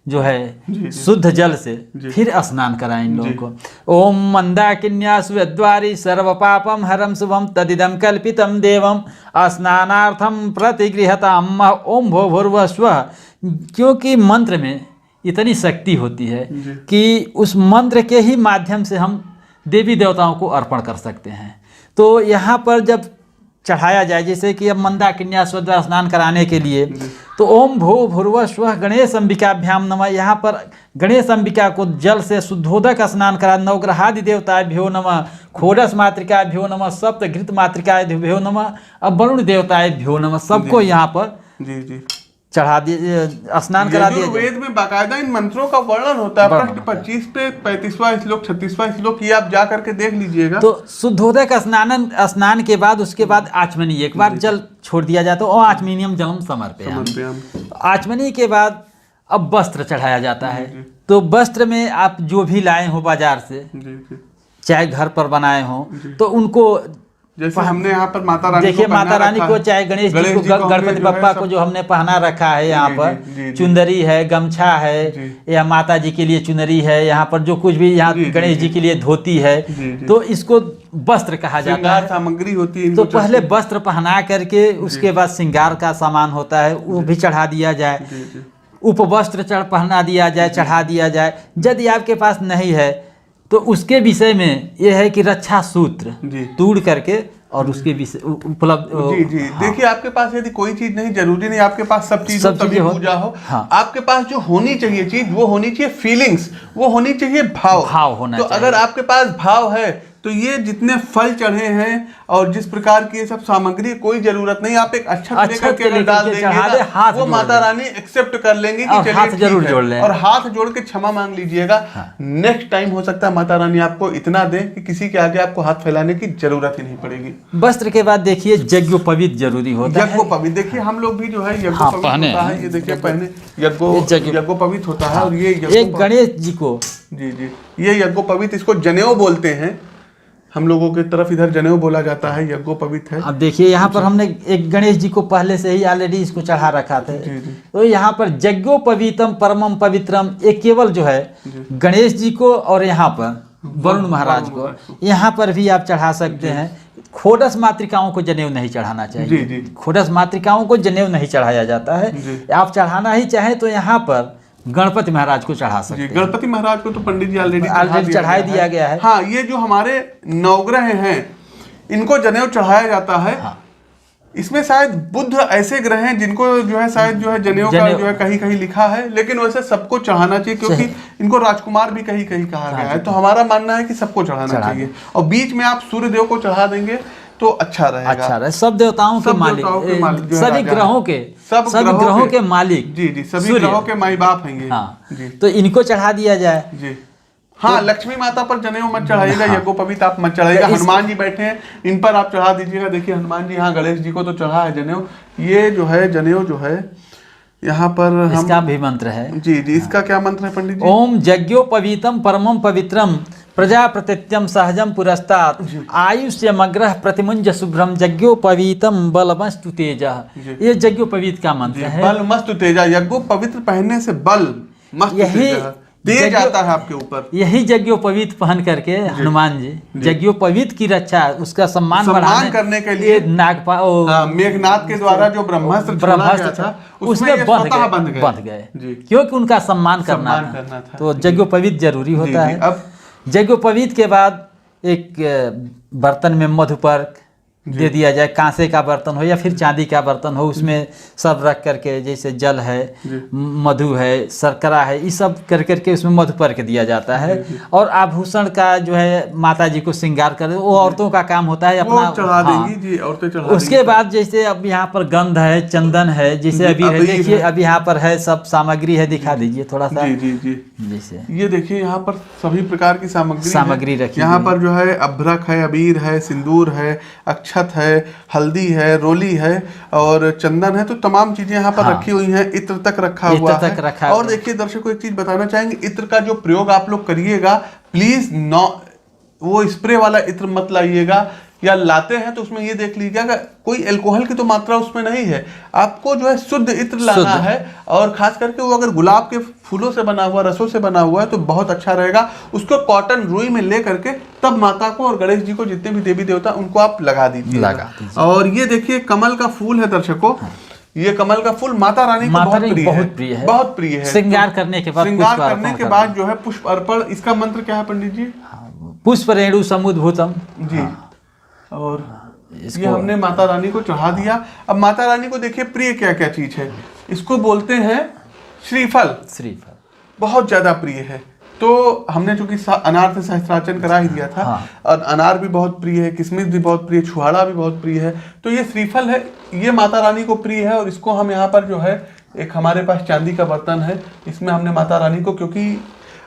जो है शुद्ध जल से फिर स्नान कराएं इन लोगों को। ओम मंदाकिन्या सुद्वारी सर्व पापम हरम शुभम तदिदम कल्पितम देवम स्नानार्थम प्रतिगृहताम ओम भो भूर्भुवः स्वः। क्योंकि मंत्र में इतनी शक्ति होती है कि उस मंत्र के ही माध्यम से हम देवी देवताओं को अर्पण कर सकते हैं। तो यहाँ पर जब चढ़ाया जाए, जैसे कि अब मंदाकिन्या स्वद्वार स्नान कराने के लिए, तो ओम भो भूर्भुवः स्वः गणेश अंबिकाभ्याम नमः, यहाँ पर गणेश अंबिका को जल से शुद्धोदक स्नान करा। नवग्रहादि देवताभ्यो नमः, खोडस मातृकाभ्यो नमः, सप्तघृत मातृकाभ्यो नमः, अब वरुण देवताभ्यो नमः, सबको यहाँ पर जी चढ़ा दिए, स्नान करा दिया। वेद में बाकायदा इन मंत्रों का वर्णन होता है। प्रश्न 25 पे 35वां श्लोक, 36वां श्लोक, ये आप जा करके देख लीजिएगा। तो शुद्धोदक स्नान के बाद, उसके बाद आचमनी, एक बार जल छोड़ दिया जाता है, आचमनीयम जलम समर्पयामि। आचमनी के बाद अब वस्त्र चढ़ाया जाता है। तो वस्त्र में आप जो भी लाए हो बाजार से, चाहे घर पर बनाए हो, तो उनको, जैसे हमने यहाँ पर माता रानी, देखिए माता रानी को, चाहे गणेश जी को, गणपति बप्पा को जो हमने पहना रखा है, यहाँ पर चुंदरी है, गमछा है, या माता जी के लिए चुनरी है, यहाँ पर जो कुछ भी, यहाँ गणेश जी के लिए धोती है, तो इसको वस्त्र कहा जाता है, सामग्री होती है। तो पहले वस्त्र पहना करके उसके बाद श्रृंगार का सामान होता है, वो भी चढ़ा दिया जाए। उपवस्त्र पहना दिया जाए, चढ़ा दिया जाए। यदि आपके पास नहीं है तो उसके विषय में यह है कि रक्षा सूत्र तोड़ करके और उसके विषय उपलब्ध। जी देखिए, आपके पास यदि कोई चीज नहीं, जरूरी नहीं आपके पास सब चीज तभी पूजा हो। आपके पास जो होनी चाहिए चीज, वो होनी चाहिए फीलिंग्स, वो होनी चाहिए भाव होना चाहिए। तो अगर आपके पास भाव है तो ये जितने फल चढ़े हैं और जिस प्रकार की ये सब सामग्री, कोई जरूरत नहीं, आप एक अच्छा लेकर के अगर डाल देंगे ना, वो माता रानी एक्सेप्ट कर लेंगे कि चलिए हाथ जरूर जोड़ लें, और हाथ जोड़ के क्षमा मांग लीजिएगा। नेक्स्ट टाइम हो सकता है माता रानी आपको इतना दे कि किसी के आगे आपको हाथ फैलाने की जरूरत ही नहीं पड़ेगी। वस्त्र के बाद देखिए यज्ञोपवीत जरूरी होता है। यज्ञोपवीत देखिए हम लोग भी जो है यज्ञोपवीत होता है, ये देखिए पहने यज्ञोपवीत होता है। और ये एक गणेश जी को, जी जी, ये यज्ञोपवीत, इसको जनेऊ बोलते हैं, हम लोगों की तरफ इधर जनेऊ बोला जाता है, यज्ञोपवीत है। अब देखिए यहाँ पर हमने एक गणेश जी को पहले से ही ऑलरेडी इसको चढ़ा रखा था। तो यहाँ पर यज्ञोपवीतम परमम पवित्रम, एक केवल जो है गणेश जी को और यहाँ पर वरुण महाराज को यहाँ पर भी आप चढ़ा सकते हैं। खोडस मातृकाओं को जनेऊ नहीं चढ़ाना चाहिए। खोडस मातृकाओं को जनेऊ नहीं चढ़ाया जाता है। आप चढ़ाना ही चाहे तो यहाँ पर गणपति महाराज को चढ़ा सकते हैं। गणपति महाराज को तो पंडित जी ऑलरेडी चढ़ा दिया गया है। हाँ, ये जो हमारे नवग्रह हैं इनको जनेऊ चढ़ाया जाता है। हाँ। इसमें शायद बुध ऐसे ग्रह हैं जिनको जो है शायद जो है जनेऊ का जो है कहीं कहीं लिखा है, लेकिन वैसे सबको चढ़ाना चाहिए क्योंकि इनको राजकुमार भी कहीं कहीं कहा गया है। तो हमारा मानना है कि सबको चढ़ाना चाहिए। और बीच में आप सूर्य देव को चढ़ा देंगे तो अच्छा रहेगा। अच्छा रहे। सब देवताओं के मालिक, सभी ग्रहों के, सभी ग्रहों के मालिक, जी जी, सभी ग्रहों के माई बाप हैं ये। हाँ, तो इनको चढ़ा दिया जाए। जी हाँ, लक्ष्मी माता पर जनेऊ मत चढ़ाइएगा, यज्ञोपवीत आप मत चढ़ाइएगा। हनुमान जी बैठे हैं, इन पर आप चढ़ा दीजिएगा। देखिए हनुमान जी, यहाँ गणेश जी को तो चढ़ा है जनेऊ। ये जो है जनेऊ जो है यहाँ पर हम, इसका भी मंत्र है। जी जी, इसका क्या मंत्र है पंडित जी? ओम यज्ञोपवीतम परमम पवित्रम प्रजाप्रत्यत्यम सहजम पुरस्तात् आयुष्यमग्रह प्रतिमुंज शुभ्रम यज्ञोपवीतम बलमस्तु तेजः। ये यज्ञोपवीत का मंत्र है। बलमस्तु तेजः, यज्ञोपवीत पहनने से बल मस्त तेज आता है आपके ऊपर। यही यज्ञोपवीत पहन करके हनुमान जी यज्ञोपवीत की रक्षा, उसका सम्मान करने के लिए मेघनाथ के द्वारा जो ब्रह्मास्त्र था उसमें बंध गए क्योंकि उनका सम्मान करना था। तो यज्ञोपवीत जरूरी होता है। अब यज्ञोपवीत के बाद एक बर्तन में मधुपर्क दे दिया जाए, कांसे का बर्तन हो या फिर चांदी का बर्तन हो, उसमें सब रख करके, जैसे जल है, मधु है, शर्करा है, ये सब कर करके उसमें मधुपर्क दिया जाता है। और आभूषण का जो है माता जी को श्रृंगार कर, वो औरतों का काम होता है अपना चढ़ा देंगी जी, औरतें चढ़ा। उसके बाद जैसे अब यहाँ पर गंध है, चंदन है, जैसे अभी है, देखिए अब यहाँ पर है सब सामग्री है, दिखा दीजिए थोड़ा सा। जी जैसे ये देखिए यहाँ पर सभी प्रकार की सामग्री रखी। यहाँ पर जो है अभ्रक है, अबीर है, सिंदूर है, अक्षत है, हल्दी है, रोली है और चंदन है। तो तमाम चीजें यहाँ पर रखी हुई हैं। इत्र तक रखा हुआ है। और देखिए दर्शकों, एक चीज बताना चाहेंगे, इत्र का जो प्रयोग आप लोग करिएगा, प्लीज वो स्प्रे वाला इत्र मत लाइएगा, या लाते हैं तो उसमें ये देख लीजिएगा कोई अल्कोहल की तो मात्रा उसमें नहीं है। आपको जो है शुद्ध इत्र लाना है। और खास करके वो अगर गुलाब के फूलों से बना हुआ, रसों से बना हुआ है तो बहुत अच्छा रहेगा। उसको कॉटन रुई में ले करके तब माता को और गणेश जी को, जितने भी देवी देवता उनको आप लगा दीजिए। और ये देखिए कमल का फूल है दर्शकों। ये कमल का फूल माता रानी को बहुत प्रिय है, बहुत प्रिय है। श्रृंगार करने के बाद जो है पुष्प अर्पण। इसका मंत्र क्या है पंडित जी? पुष्प रेणु समुद्भूतम जी। और ये हमने माता रानी को चढ़ा दिया। अब माता रानी को देखिए प्रिय क्या क्या चीज है। इसको बोलते हैं श्रीफल। श्रीफल बहुत ज्यादा प्रिय है। तो हमने चूंकि अनार से सहस्त्रार्चन करा ही दिया था। और अनार भी बहुत प्रिय है, किशमिश भी बहुत प्रिय, छुहाड़ा भी बहुत प्रिय है। तो ये श्रीफल है, ये माता रानी को प्रिय है। और इसको हम यहाँ पर जो है, एक हमारे पास चांदी का बर्तन है, इसमें हमने माता रानी को, क्योंकि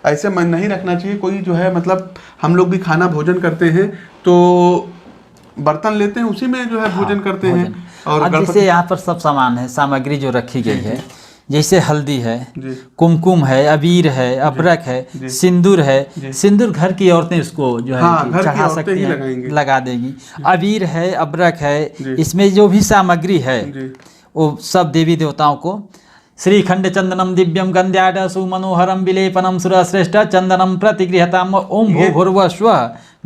ऐसे मन नहीं रखना चाहिए कोई जो है, मतलब हम लोग भी खाना भोजन करते हैं तो बर्तन लेते हैं, उसी में जो है भोजन करते हैं। और जैसे यहाँ पर सब सामान है, सामग्री जो रखी गई है, जैसे हल्दी है, कुमकुम है, अबीर है, अबरक है, सिंदूर है। सिंदूर घर की औरतें उसको जो है चढ़ा सकती हैं, लगा देगी। अबीर है, अबरक है, इसमें जो भी सामग्री है वो सब देवी देवताओं को। श्रीखंड चंदनम दिव्यम गंध्याड सुमनोहरम विलेपनम सुरश्रेष्ठ चंदनम प्रतिगृहताम ओम भूर्भुवस्व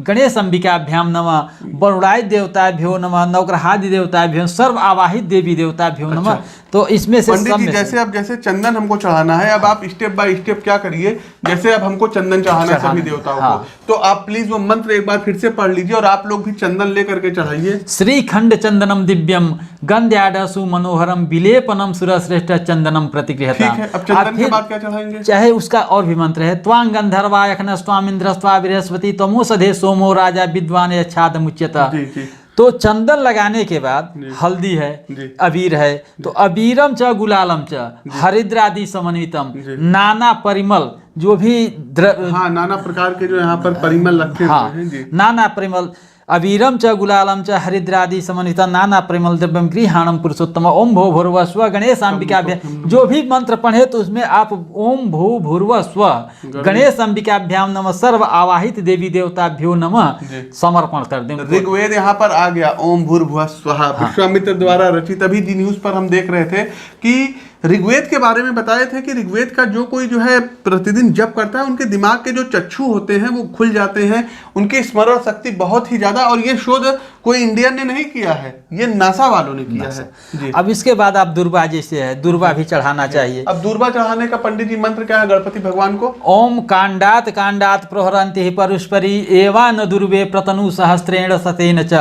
गणेश अंबिकाभ्याम नमः वरुणाय देवताभ्यो नमः नवग्रहादि देवताभ्यो सर्व आवाहित देवी देवताभ्यो नमः। तो इसमें से पंडित सब जी में से- जैसे अब जैसे चंदन हमको चढ़ाना है, अब आप स्टेप बाय स्टेप क्या करिए, जैसे अब हमको चंदन चढ़ाना है सभी देवताओं हाँ। को, तो आप प्लीज वो मंत्र एक बार फिर से पढ़ लीजिए और आप लोग भी चंदन लेकर के चढ़ाइए। श्रीखंड चंदनम दिव्यम गंध्याडसु मनोहरम विलेपनम सुरश्रेष्ठ चंदनम प्रतिगृहता। ठीक है, अब चंदन के बाद क्या चढ़ाएंगे? चाहे उसका और भी मंत्र है, त्वां गंधर्वा यखनस्त्वाम इंद्रस्त्वा बृहस्पति तमोसधे सोमो राजा विद्वान यच्छाद मुच्यता। जी जी तो चंदन लगाने के बाद हल्दी है, जी। अबीर है, तो अबीरम च गुलालम च हरिद्रादि समन्वितम नाना परिमल जो भी हाँ, नाना प्रकार के जो यहाँ पर परिमल रखे हाँ हुए हैं जी। नाना परिमल अबीरम च गुलालम च हरिद्रादि समन्वित नाना परिमल द्रव्यम गृहाणम पुरुषोत्तम ओम भो भूर्व स्व गणेशांबिका जो भी मंत्र पढ़े तो उसमें आप ओम भू भूर्व स्व गणेश अंबिकाभ्याम नमः सर्व आवाहित देवी देवताभ्यो नमः समर्पण कर दें। ऋग्वेद यहाँ पर आ गया, ओम भूर्भुवः स्वः, विश्वामित्र द्वारा रचित। अभी जी न्यूज पर हम देख रहे थे कि ऋग्वेद के बारे में बताए थे कि ऋग्वेद का जो कोई जो है प्रतिदिन जप करता है, उनके दिमाग के जो चक्षु होते हैं वो खुल जाते हैं, उनकी स्मरण शक्ति बहुत ही ज्यादा। और ये शोध कोई इंडियन ने नहीं किया है, ये नासा वालों ने किया है जी। अब इसके बाद आप दुर्वा जैसे है, दुर्वा भी चढ़ाना चाहिए। अब दुर्वा चढ़ाने का पंडित जी मंत्र क्या है गणपति भगवान को? ओम कांडात कांडात प्रहरन्ति परुष्परी एवा न दुर्वे प्रतनु सहस्त्रेण सतेन च।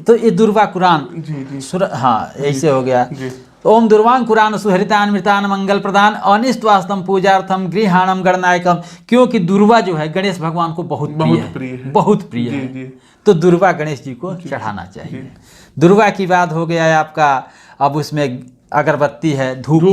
तो ये दुर्वा कुरान जी जी हाँ ऐसे हो गया। जी। ओम दुर्वां कुरान सुहृतान मृतान मंगल प्रदान अनिष्टवास्तम पूजार्थम गृहाणम गणनायकम। क्योंकि दुर्वा जो है गणेश भगवान को बहुत प्रिय है, बहुत प्रिय जी, है। जी। तो दुर्वा गणेश जी को चढ़ाना चाहिए। दुर्वा की बात हो गया है आपका। अब उसमें अगरबत्ती है, धूप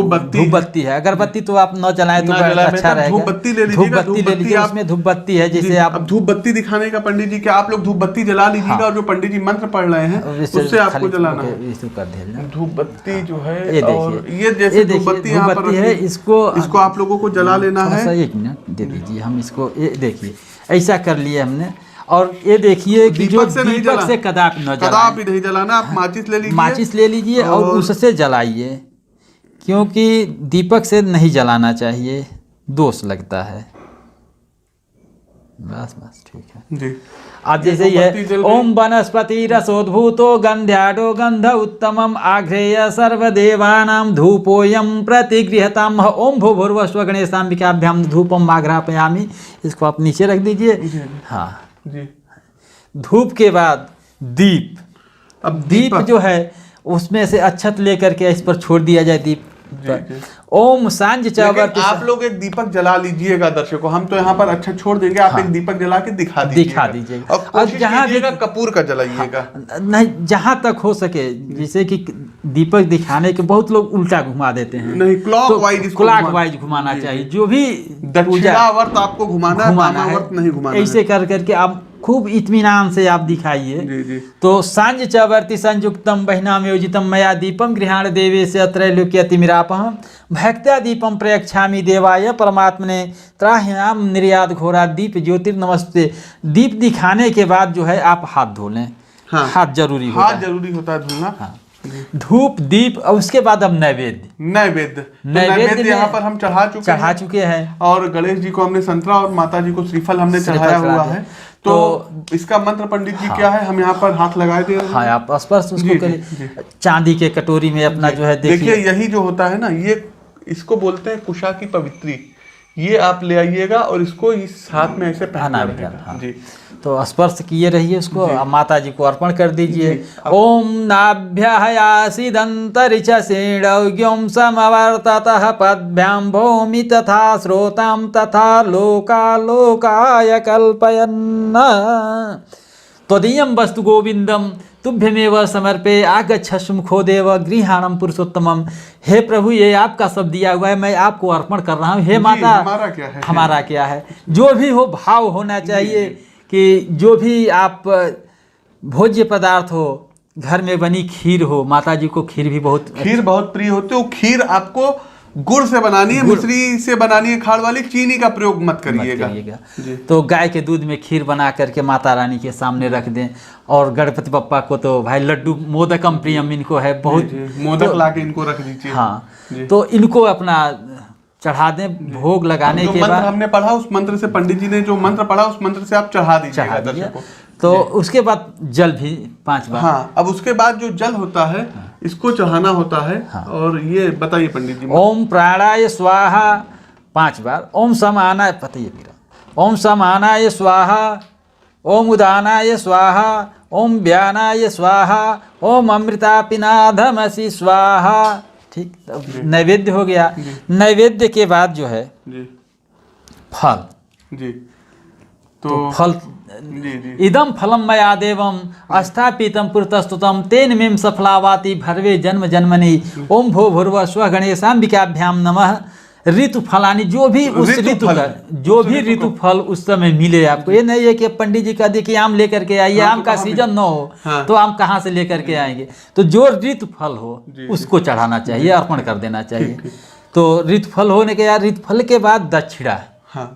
बत्ती है। अगरबत्ती तो आप न जलाएं तो अच्छा रहेगा। धूप बत्ती ले धूप लीजिएगा, बत्ती ले लीजिए, उसमें धूप बत्ती है जैसे आप। अब धूप बत्ती दिखाने का पंडित जी क्या आप लोग धूप बत्ती जला लीजिएगा और जो पंडित जी मंत्र पढ़ रहे हैं उससे आपको जलाना है धूप बत्ती जो है। और ये जैसे धूप बत्ती यहाँ पर है, इसको आप लोगों को जला लेना है। एक मिनट दे दीजिए, हम इसको देखिए ऐसा कर लिए हमने। और ये देखिए कि जो दीपक से कदापि नहीं जलाना, आप माचिस ले लीजिए, माचिस ले लीजिए और उससे जलाइए, क्योंकि दीपक से नहीं जलाना चाहिए, दोष लगता है। बस ठीक है जी। अब जैसे ये ओम वनस्पति रसोद्भूतो गंध्याडो गंध उत्तमम आघ्रेय सर्वदेवानां धूपोयम प्रतिगृहताम ओम भो भूर्व स्व गणेशांबिकाभ्याम धूपम आघ्रापयामि। इसको आप नीचे रख दीजिए। हाँ जी। धूप के बाद दीप। अब दीप जो है उसमें से अक्षत लेकर के इस पर छोड़ दिया जाए दीप। ओम सांझ चावर। आप लोग एक दीपक जला लीजिएगा दर्शकों, हम तो यहाँ पर अच्छा छोड़ देंगे, आप एक दीपक जला के दिखा दीजिएगा। और जहाँ भी कपूर का जलाइएगा। नहीं, जहाँ तक हो सके, जैसे कि दीपक दिखाने के बहुत लोग उल्टा घुमा देते हैं। नहीं, क्लॉकवाइज घुमाना चाहिए। जो भी दक्षिणावर्त आपको घुमाना है, वामावर्त नहीं घुमाना। ऐसे कर करके आप खूब इत्मीनान से आप दिखाइए। तो सांझ चवर्ति संयुक्तम बहिनाम योजितम मया दीपम गृहाण देवे से त्रैलोक्य तिमिरापहम भक्त्या दीपम प्रयक्षामि देवाय परमात्मने त्राह्याम निर्यात घोरा दीप ज्योतिर्नमस्ते। दीप दिखाने के बाद जो है आप हाथ धो लें। हाँ, हाथ जरूरी होता है धोना। हाँ। धूप दीप और उसके बाद अब नैवेद्य यहाँ पर हम चढ़ा चुके हैं। और गणेश जी को हमने संतरा और माता जी को श्रीफल हमने चढ़ाया हुआ है। तो इसका मंत्र पंडित जी क्या है, हम यहाँ पर हाथ लगाए दे रहे हैं। हाँ, आप स्पर्श उसको करिए। चांदी के कटोरी में अपना जो है देखिए, यही जो होता है ना, ये इसको बोलते हैं कुशा की पवित्री। ये आप ले आइएगा और इसको इस हाथ में ऐसे पहना रहेगा जी। तो स्पर्श किए रहिए उसको, माता जी को अर्पण कर दीजिए। ओम नाभ्यासीदंतरिच श्रेणौग्यम समवर्ततः पद्भ्याम भूमि तथा श्रोताम तथा लोकालोकाय कल्पयन् त्वदीयं वस्तु गोविंदम तुभ्यमेव समर्पे आगच्छ मुखो देव गृहाणम पुरुषोत्तमम। हे प्रभु, ये आपका सब दिया हुआ है, मैं आपको अर्पण कर रहा हूँ। हे माता, हमारा क्या है। जो भी हो भाव होना चाहिए कि जो भी आप भोज्य पदार्थ हो, घर में बनी खीर हो, माता जी को खीर बहुत प्रिय होती है। वो खीर आपको गुड़ से बनानी है, मिश्री से बनानी है, खाड़ वाली, चीनी का प्रयोग मत करिएगा। तो गाय के दूध में खीर बना करके माता रानी के सामने रख दें। और गणपति बप्पा को तो भाई लड्डू मोदकम प्रियम इनको है बहुत, मोदक लाके इनको रख दीजिए। हाँ, तो इनको अपना चढ़ा दें। भोग लगाने के बाद हमने पढ़ा उस मंत्र से, पंडित जी ने जो मंत्र पढ़ा उस मंत्र से आप चढ़ा दीजिए। तो उसके बाद जल भी 5 बार। हाँ, अब उसके बाद जो जल होता है इसको चढ़ाना होता है। और ये बताइए पंडित जी। ओम प्राणाय स्वाहा 5 बार, ओम समानाय, बताइए मेरा, ओम समानाय स्वाहा, ओम उदानाय स्वाहा, ओम व्यानाय स्वाहा, ओम अमृतापिनाधमसि स्वाहा। ठीक, तब नैवेद्य हो गया। नैवेद्य के बाद जो है जी फल जी, तो फल जी जी इदम फलम मया देवम स्थापितम पुरतस्तुतम तेन मेम सफलावाति भर्वे जन्म जन्मनि ओम भो भुर्व स्व गणेशाम्बिकाभ्याम नमः। ऋतु फलानी, जो भी उस ऋतु का जो भी ऋतु फल उस समय मिले आपको। ये नहीं है कि पंडित जी का देखिए आम लेकर के आइए, आम का सीजन न हो तो आम कहाँ से लेकर के आएंगे। तो जो ऋतु फल हो उसको चढ़ाना चाहिए, अर्पण कर देना चाहिए। तो ऋतु फल होने के बाद, ऋतु फल के बाद दक्षिणा। हाँ,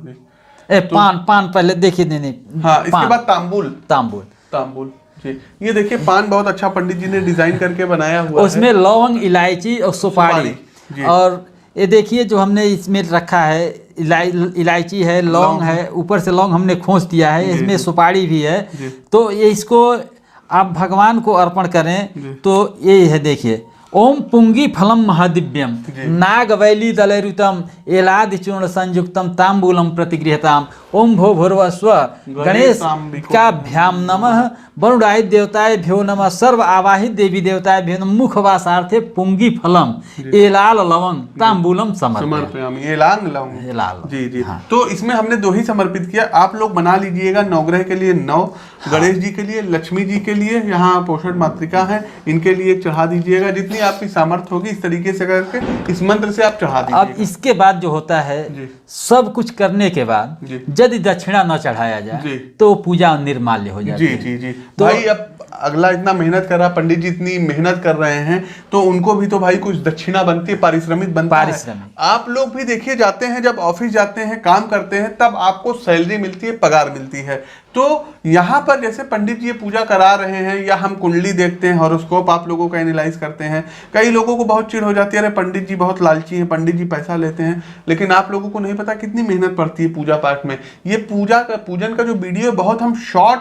पान पहले देखिए, नहीं हाँ, इसके बाद तांबुल। तांबुल जी, ये देखिए पान बहुत अच्छा पंडित जी ने डिजाइन करके बनाया हुआ है। उसमें लौंग, इलायची और सुपारी। और ये देखिए जो हमने इसमें रखा है, इलायची है, लौंग है, ऊपर से लौंग हमने खोस दिया है, इसमें सुपारी भी है। तो ये इसको आप भगवान को अर्पण करें तो ये है, देखिए ओम पुंगी फलम महादिव्यम नागवैली दलरुतम एलादि चूर्ण संयुक्तम तांबूलम प्रतिगृहताम ओम भो भुर्व स्व गणेशाम्बिकाभ्याम नमः वरुणाय देवताय भ्यो नमः सर्व आवाहित देवी देवताय भ्यो नमः मुखवासार्थे पुंगी फलम एलाल लवंग तांबूलम समर्पयामि। एलांग लवंग, जी जी। हाँ। तो इसमें हमने 2 ही समर्पित किया। आप लोग बना लीजिएगा, नवग्रह के लिए 9, गणेश जी के लिए, लक्ष्मी जी के लिए, यहाँ पोषण मातृका है इनके लिए एक चढ़ा दीजिएगा। जितनी आपकी सामर्थ्य होगी इस तरीके से करके इस मंत्र से आप चढ़ा दीजिएगा। अब इसके बाद जो होता है, सब कुछ करने के बाद यदि दक्षिणा न चढ़ाया जाए तो पूजा निर्माल्य हो जाती है। जी जी। तो भाई अब अगला इतना मेहनत कर रहा, पंडित जी इतनी मेहनत कर रहे हैं तो उनको भी तो भाई कुछ दक्षिणा बनती है, पारिश्रमिक बनता है। आप लोग भी देखिए, जाते हैं जब ऑफिस जाते हैं, काम करते हैं, तब आपको सैलरी मिलती है, पगार मिलती है। तो यहाँ पर जैसे पंडित जी ये पूजा करा रहे हैं, या हम कुंडली देखते हैं, हॉरोस्कोप आप लोगों का एनालाइज करते हैं, कई लोगों को बहुत चिढ़ हो जाती है, अरे पंडित जी बहुत लालची हैं, पंडित जी पैसा लेते हैं। लेकिन आप लोगों को नहीं पता कितनी मेहनत पड़ती है पूजा पाठ में। ये पूजन का जो वीडियो बहुत हम शॉर्ट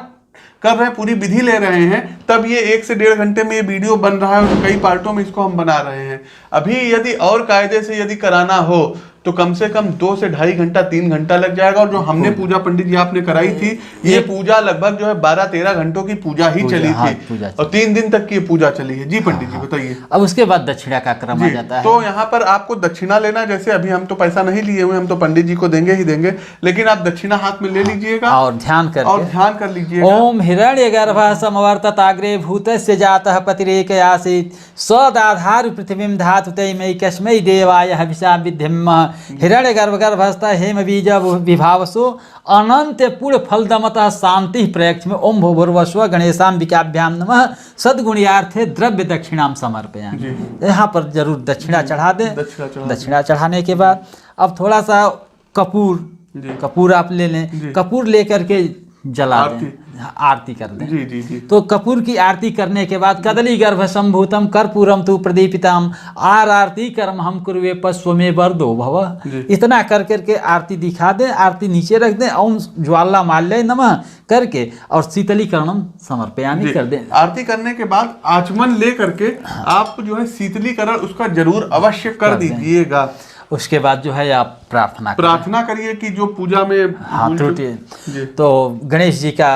कर रहे हैं, पूरी विधि ले रहे हैं, तब ये 1 से 1.5 घंटे में ये वीडियो बन रहा है और कई पार्टों में इसको हम बना रहे हैं। अभी यदि और कायदे से यदि कराना हो तो कम से कम 2 से 2.5 घंटा 3 घंटा लग जाएगा। और जो हमने पूजा पंडित जी आपने कराई थी, ये पूजा लगभग जो है 12-13 घंटों की पूजा ही चली थी और 3 दिन तक की पूजा चली है। जी पंडित जी बताइए। अब उसके बाद दक्षिणा का क्रम आ जाता है। तो यहाँ पर आपको दक्षिणा लेना, जैसे अभी हम तो पैसा नहीं लिए हुए, हम तो पंडित जी को देंगे ही देंगे, लेकिन आप दक्षिणा हाथ में ले लीजिएगा और ध्यान कर लीजिएगा। ओम हिरण्य गर्भः समवर्तताग्रे भूतस्य जातः पतिरेक आसीत् सदाधार पृथ्वीं धातु तैमयि कस्मै देवाय हविषा विद्धिमः हिरण्य गर्भस्थ हेम बीज विभावसो अनंत पूर्ण फलदमतः शांति प्रयक्ष में ओम भूर्भुवः स्वः गणेशाम्बिकाभ्याम नमः सद्गुण्यार्थे द्रव्य दक्षिणाम समर्पयामि। यहाँ पर जरूर दक्षिणा चढ़ा दें। दक्षिणा चढ़ाने के बाद अब थोड़ा सा कपूर आप ले लें, कपूर लेकर के जला दें, आरती कर दें। जी जी जी। तो कपूर की आरती करने के बाद कदली गर्भ संभूतम कर्पूरम तु प्रदीपिताम आरती कर्म हम कुर्वे पश्वमे वरदो भव। इतना कर करके आरती दिखा दें, आरती नीचे रख दें, ओम ज्वाला माल्य नमः करके और शीतलीकरणम समर्पयामि कर दें। आरती करने के बाद आचमन ले करके आप जो है शीतलीकरण उसका जरूर अवश्य कर दीजिएगा। उसके बाद जो है आप प्रार्थना करिए कि जो पूजा में त्रुटि, तो गणेश जी का,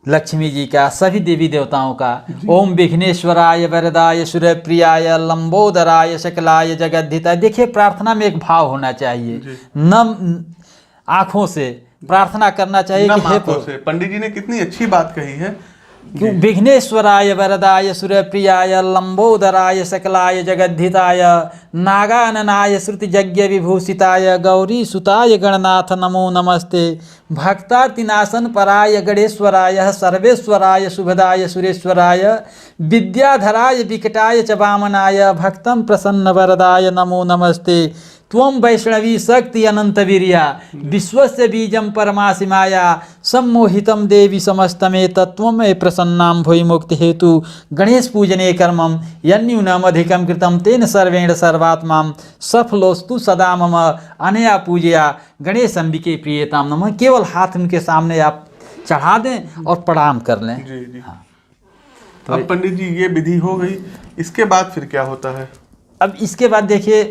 लक्ष्मी जी का, सभी देवी देवताओं का, ओम विघ्नेश्वराय वरदाय सूर्यप्रियाय लंबोदराय शकलाय जगद्धिताय। देखिए प्रार्थना में एक भाव होना चाहिए, नम आंखों से प्रार्थना करना चाहिए कि हे पंडित जी ने कितनी अच्छी बात कही है। विघ्नेश्वराय वरदाय सूर्यप्रियाय लंबोदराय सकलाय जगद्धिताय नागाननाय श्रुतियज्ञ विभूषिताय गौरी सुताय गणनाथ नमो नमस्ते भक्तार्तिनाशन पराय गणेश्वराय सर्वेश्वराय शुभदाय सुरेश्वराय विद्याधराय विकटाय च वामनाय भक्तं प्रसन्न वरदाय नमो नमस्ते त्वं वैष्णवी शक्ति अनंत वीर्या विश्वस्य बीजं परमासिमाया सम्मोहितं देवी समस्तमे तत्त्वमे प्रसन्नां भूय मुक्ति हेतु गणेश पूजने कर्मं यन्यूनमधिकं कृतं तेन सर्वेण सर्वात्मां सफलोस्तु सदा मम अनया पूजया गणेश अंबिके प्रियताम नमः। केवल हाथ उनके सामने आप चढ़ा दें और प्रणाम कर लें। जी जी। हाँ। तो अब पंडित जी ये विधि हो गई, इसके बाद फिर क्या होता है? अब इसके बाद देखिए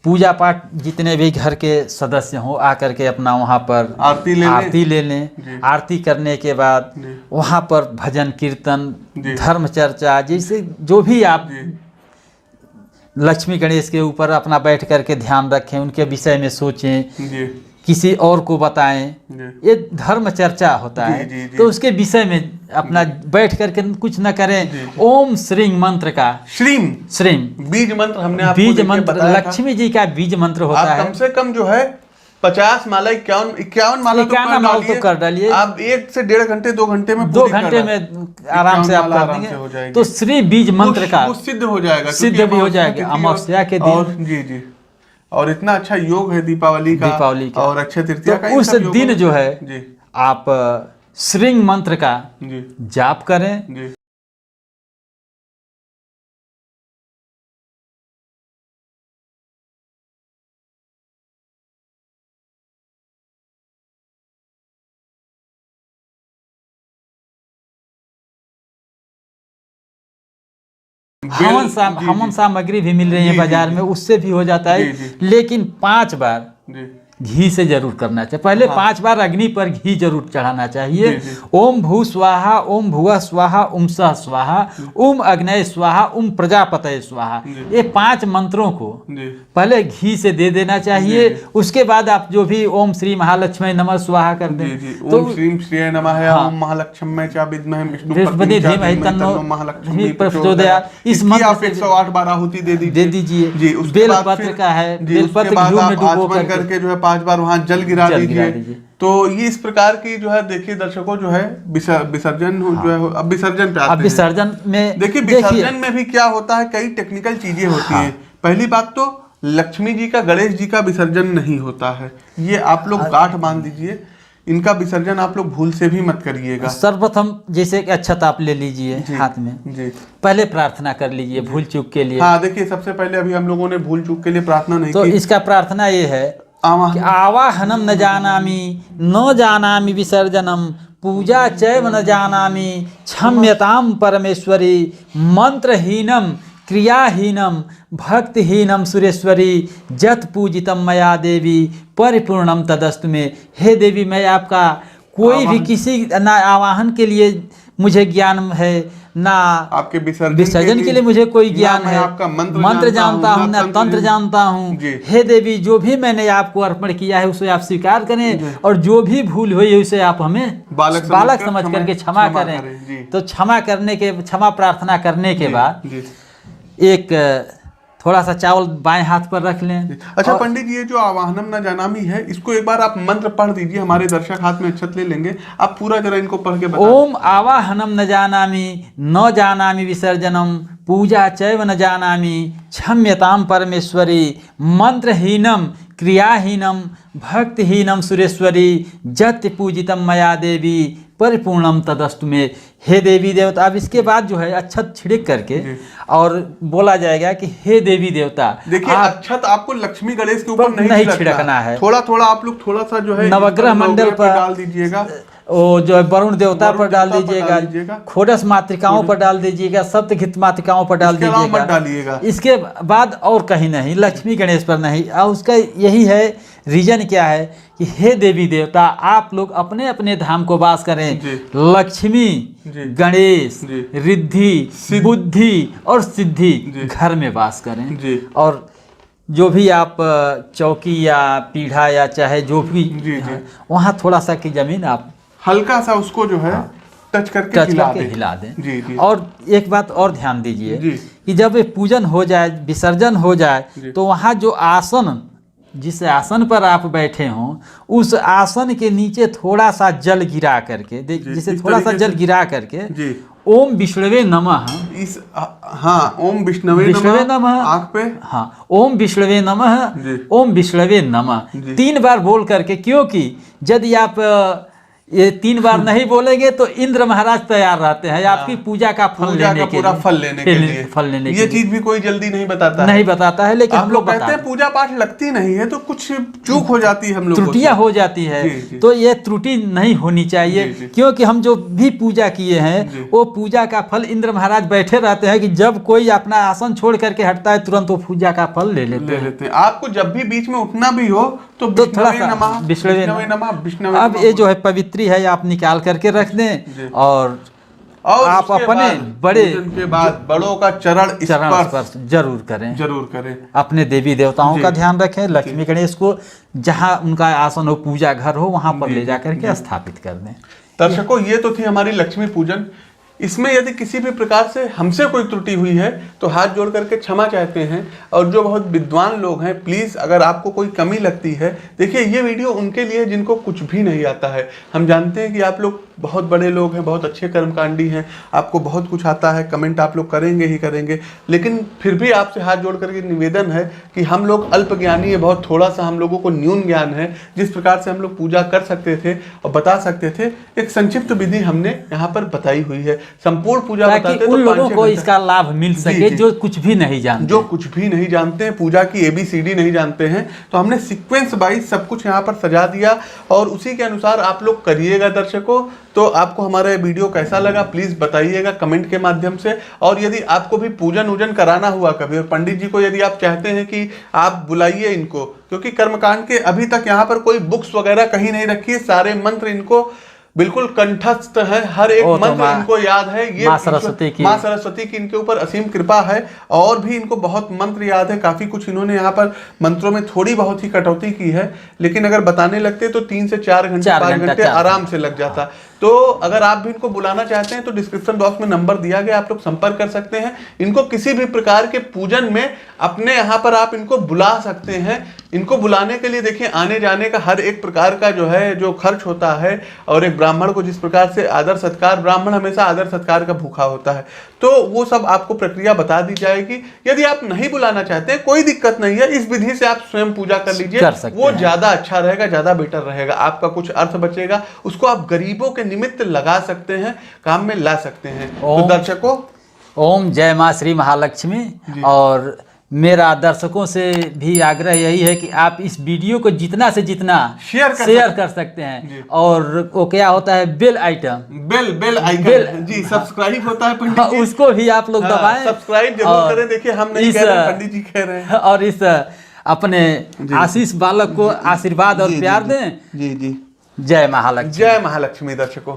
पूजा पाठ जितने भी घर के सदस्य हों आकर के अपना वहाँ पर आरती ले लें। जी। आरती करने के बाद जी। वहाँ पर भजन कीर्तन, जी। धर्म चर्चा, जैसे जो भी आप जी। लक्ष्मी गणेश के ऊपर अपना बैठ करके ध्यान रखें, उनके विषय में सोचें, जी। किसी और को बताएं, जी। ये धर्म चर्चा होता जी, है। जी, जी। तो उसके विषय में अपना बैठ करके कुछ न करें। जी। ओम श्रीं मंत्र का, श्रीम श्रीं बीज मंत्र हमने आपको बीज देखिए मंत्र, बताया था। लक्ष्मी जी का बीज मंत्र होता आप है। कम से कम जो है 50 माला 51 माला 51 माला तो कर डालिए। आप 1 से 1.5 घंटे 2 घंटे में 2 पूरी कर घंटे डालिए। में आराम से आप 51 माला कर आराम से हो देंगे जाएगी। तो श्री बीज मंत्र का वो सिद्ध हो जाएगा, सिद्ध क्योंकि भी हो अमावस्या जाएगा तिथि अमावस्या के और दिन। जी जी। और इतना अच्छा योग है दीपावली का और अक्षय तृतीया का, तो इन उस सब योगों दिन जो है जी आप श्रीं मंत्र का जी जाप करें। जी। हवन सामग्री भी मिल रही है बाजार में, उससे भी हो जाता है। लेकिन 5 बार घी से जरूर करना चाहिए। पहले 5 बार अग्नि पर घी जरूर चढ़ाना चाहिए। ओम भू स्वाहा, ओम भुवः स्वाहा, ओम सः स्वाहा, ओम अग्नये स्वाहा, ओम प्रजापतये स्वाहा, ये 5 मंत्रों को पहले घी से दे देना चाहिए। उसके बाद आप जो भी ओम श्री महालक्ष्मी नमः स्वाहा कर दें। तो ओम श्रीं श्रिये नमः, ओम महालक्ष्मी च विद्महे विष्णुपत्नी धीमहि तन्नो महालक्ष्मी प्रचोदयात्, इस मंत्र आप 108 बार आहुति दे दीजिए जी। बेलपत्र का है, बेलपत्र घी में डुबो करके जो है 5 बार वहां जल गिरा दीजिए। तो ये इस प्रकार की जो है देखिए दर्शकों जो है विसर्जन जो है अब विसर्जन पे आते हैं। विसर्जन में देखिए विसर्जन में भी क्या होता है, कई टेक्निकल चीजें होती हैं। पहली बात तो लक्ष्मी जी का, गणेश जी का विसर्जन नहीं होता है, ये आप लोग गांठ बांध दीजिए। इनका विसर्जन आप लोग भूल से भी मत करिएगा। सर्वप्रथम जैसे कि अक्षत आप ले लीजिए हाथ में जी, पहले प्रार्थना कर लीजिए भूल चूक के लिए। हाँ देखिए सबसे पहले अभी हम लोगों ने भूल चूक के लिए प्रार्थना नहीं तो की। इसका प्रार्थना ये है कि आवाहनम न जानामि, न जानामि विसर्जनम, पूजा चैव न जानामि, क्षम्यताम परमेश्वरी, मंत्रहीनम क्रियाहीनम भक्तिहीनम सुरेश्वरी, जत पूजितम मया देवी परिपूर्णम तदस्तु में। हे देवी, मैं आपका कोई भी किसी ना आवाहन के लिए मुझे ज्ञान है, ना आपके विसर्जन के लिए मुझे कोई ज्ञान है, आपका मंत्र जानता हूँ ना तंत्र जानता हूँ। हे देवी, जो भी मैंने आपको अर्पण किया है उसे आप स्वीकार करें, और जो भी भूल हुई है उसे आप हमें बालक समझ करके क्षमा करें। तो क्षमा प्रार्थना करने के बाद एक थोड़ा सा चावल बाएं हाथ पर रख लें। अच्छा पंडित जी, ये जो आवाहनम न जानामी है, इसको एक बार आप मंत्र पढ़ दीजिए, हमारे दर्शक हाथ में अक्षत ले लेंगे, आप पूरा जरा इनको पढ़ के बताइए। ओम आवाहनम न जानामि विसर्जनम, पूजा चैव न जानामि, क्षम्यताम परमेश्वरी, मंत्रहीनम क्रियाहीनम भक्तिहीनम सुरेश्वरी, जत्य पूजितम मया देवी परिपूर्णम तदस्तु में। हे देवी देवता, अब इसके बाद जो है अक्षत छिड़क करके और बोला जाएगा कि हे देवी देवता। देखिए अक्षत आपको लक्ष्मी गणेश के ऊपर नहीं छिड़कना है, थोड़ा थोड़ा आप लोग थोड़ा सा जो है नवग्रह मंडल पर डाल दीजिएगा, वो जो है वरुण देवता पर डाल दीजिएगा, खोडस मातृकाओं पर डाल दीजिएगा, सप्तघित मातृकाओं पर डाल दीजिएगा। इसके बाद और कहीं नहीं, लक्ष्मी गणेश पर नहीं। और उसका यही है रीजन क्या है कि हे देवी देवता, आप लोग अपने अपने धाम को वास करें। लक्ष्मी गणेश रिद्धि बुद्धि और सिद्धि घर में वास करें। और जो भी आप चौकी या पीढ़ा या चाहे जो भी वहाँ थोड़ा सा की जमीन आप हल्का सा उसको जो है टच करके हिला दें। और एक बात और ध्यान दीजिए कि जब ये पूजन हो जाए, विसर्जन हो जाए, तो वहाँ जो आसन, जिस आसन पर आप बैठे हों, उस आसन के नीचे थोड़ा सा जल गिरा करके, जिसे थोड़ा सा जल गिरा करके ओम विष्णवे नमः, ओम विष्णवे नमः आँख पे, ओम विष्णवे नमः, ओम विष्णवे नमः 3 बार बोल करके। क्योंकि यदि आप ये 3 बार नहीं बोलेंगे तो इंद्र महाराज तैयार रहते हैं आपकी पूजा का फल लेने के पूरा फल लेने के लिए। फल लेने के ये लिए। चीज भी कोई जल्दी नहीं बताता नहीं बताता है, लेकिन हम लोग कहते हैं पूजा पाठ लगती नहीं है तो कुछ चूक हो जाती है, हम लोग त्रुटियां हो जाती है। जी। तो ये त्रुटि नहीं होनी चाहिए, जी। क्योंकि हम जो भी पूजा किए हैं वो पूजा का फल इंद्र महाराज बैठे रहते हैं कि जब कोई अपना आसन छोड़ करके हटता है तुरंत वो पूजा का फल ले लेते हैं। आपको जब भी बीच में उठना भी हो तो थोड़ा सा विष्णुवे नमः। अब ये जो है पवित्री है आप निकाल करके रख दें और आप अपने बड़े के बाद बड़ों का चरण स्पर्श जरूर करें। अपने देवी देवताओं का ध्यान रखें, लक्ष्मी गणेश को जहाँ उनका आसन हो, पूजा घर हो, वहां पर ले जा करके स्थापित कर दें। दर्शकों, ये तो थी हमारी लक्ष्मी पूजन। इसमें यदि किसी भी प्रकार से हमसे कोई त्रुटि हुई है तो हाथ जोड़ करके क्षमा चाहते हैं। और जो बहुत विद्वान लोग हैं, प्लीज़ अगर आपको कोई कमी लगती है, देखिए ये वीडियो उनके लिए जिनको कुछ भी नहीं आता है। हम जानते हैं कि आप लोग बहुत बड़े लोग हैं, बहुत अच्छे कर्मकांडी हैं, आपको बहुत कुछ आता है, कमेंट आप लोग करेंगे ही करेंगे, लेकिन फिर भी आपसे हाथ जोड़ करके निवेदन है कि हम लोग अल्प ज्ञानी है, बहुत थोड़ा सा हम लोगों को न्यून ज्ञान है। जिस प्रकार से हम लोग पूजा कर सकते थे और बता सकते थे, एक संक्षिप्त विधि हमने यहाँ पर बताई हुई है। संपूर्ण पूजा बताते उन लोगों को इसका लाभ मिल सके जो कुछ भी नहीं जानते हैं, पूजा की ABCD नहीं जानते हैं। तो हमने सीक्वेंस वाइज सब कुछ यहाँ पर सजा दिया और उसी के अनुसार आप लोग करिएगा। दर्शकों, तो आपको हमारा ये वीडियो कैसा लगा प्लीज़ बताइएगा कमेंट के माध्यम से। और यदि आपको भी पूजन वूजन कराना हुआ कभी, और पंडित जी को यदि आप चाहते हैं कि आप बुलाइए इनको, क्योंकि कर्मकांड के अभी तक यहाँ पर कोई बुक्स वगैरह कहीं नहीं रखी है, सारे मंत्र इनको बिल्कुल कंठस्थ है, हर एक मंत्र इनको याद है। ये माँ सरस्वती की इनके ऊपर असीम कृपा है। और भी इनको बहुत मंत्र याद है, काफी कुछ इन्होंने यहाँ पर मंत्रों में थोड़ी बहुत ही कटौती की है, लेकिन अगर बताने लगते तो 3 से 4 घंटे 5 घंटे आराम से लग जाता। तो अगर आप भी इनको बुलाना चाहते हैं तो डिस्क्रिप्शन बॉक्स में नंबर दिया गया, आप लोग संपर्क कर सकते हैं। इनको किसी भी प्रकार के पूजन में अपने यहाँ पर आप इनको बुला सकते हैं। इनको बुलाने के लिए देखिए आने जाने का हर एक प्रकार का जो है जो खर्च होता है, और एक ब्राह्मण को जिस प्रकार से आदर सत्कार, ब्राह्मण हमेशा आदर सत्कार का भूखा होता है, तो वो सब आपको प्रक्रिया बता दी जाएगी। यदि आप नहीं बुलाना चाहते हैं कोई दिक्कत नहीं है, इस विधि से आप स्वयं पूजा कर लीजिए, वो ज्यादा अच्छा रहेगा, ज्यादा बेटर रहेगा, आपका कुछ अर्थ बचेगा, उसको आप गरीबों के निमित्त लगा सकते हैं, काम में ला सकते हैं। तो दर्शकों, ओम जय माँ श्री महालक्ष्मी। और मेरा दर्शकों से भी आग्रह यही है कि आप इस वीडियो को जितना से जितना शेयर कर सकते हैं। और वो क्या होता है, बेल आइटम, बेल आइकन जी, सब्सक्राइब होता है पंडित जी, उसको भी आप लोग दबाएं, सब्सक्राइब जरूर करें। देखिए हम नहीं कह रहे, पंडित जी कह रहे हैं। और इस अपने आशीष बालक को आशीर्वाद और प्यार दें। जी जय महालक्ष्मी। जय महालक्ष्मी। दर्शकों,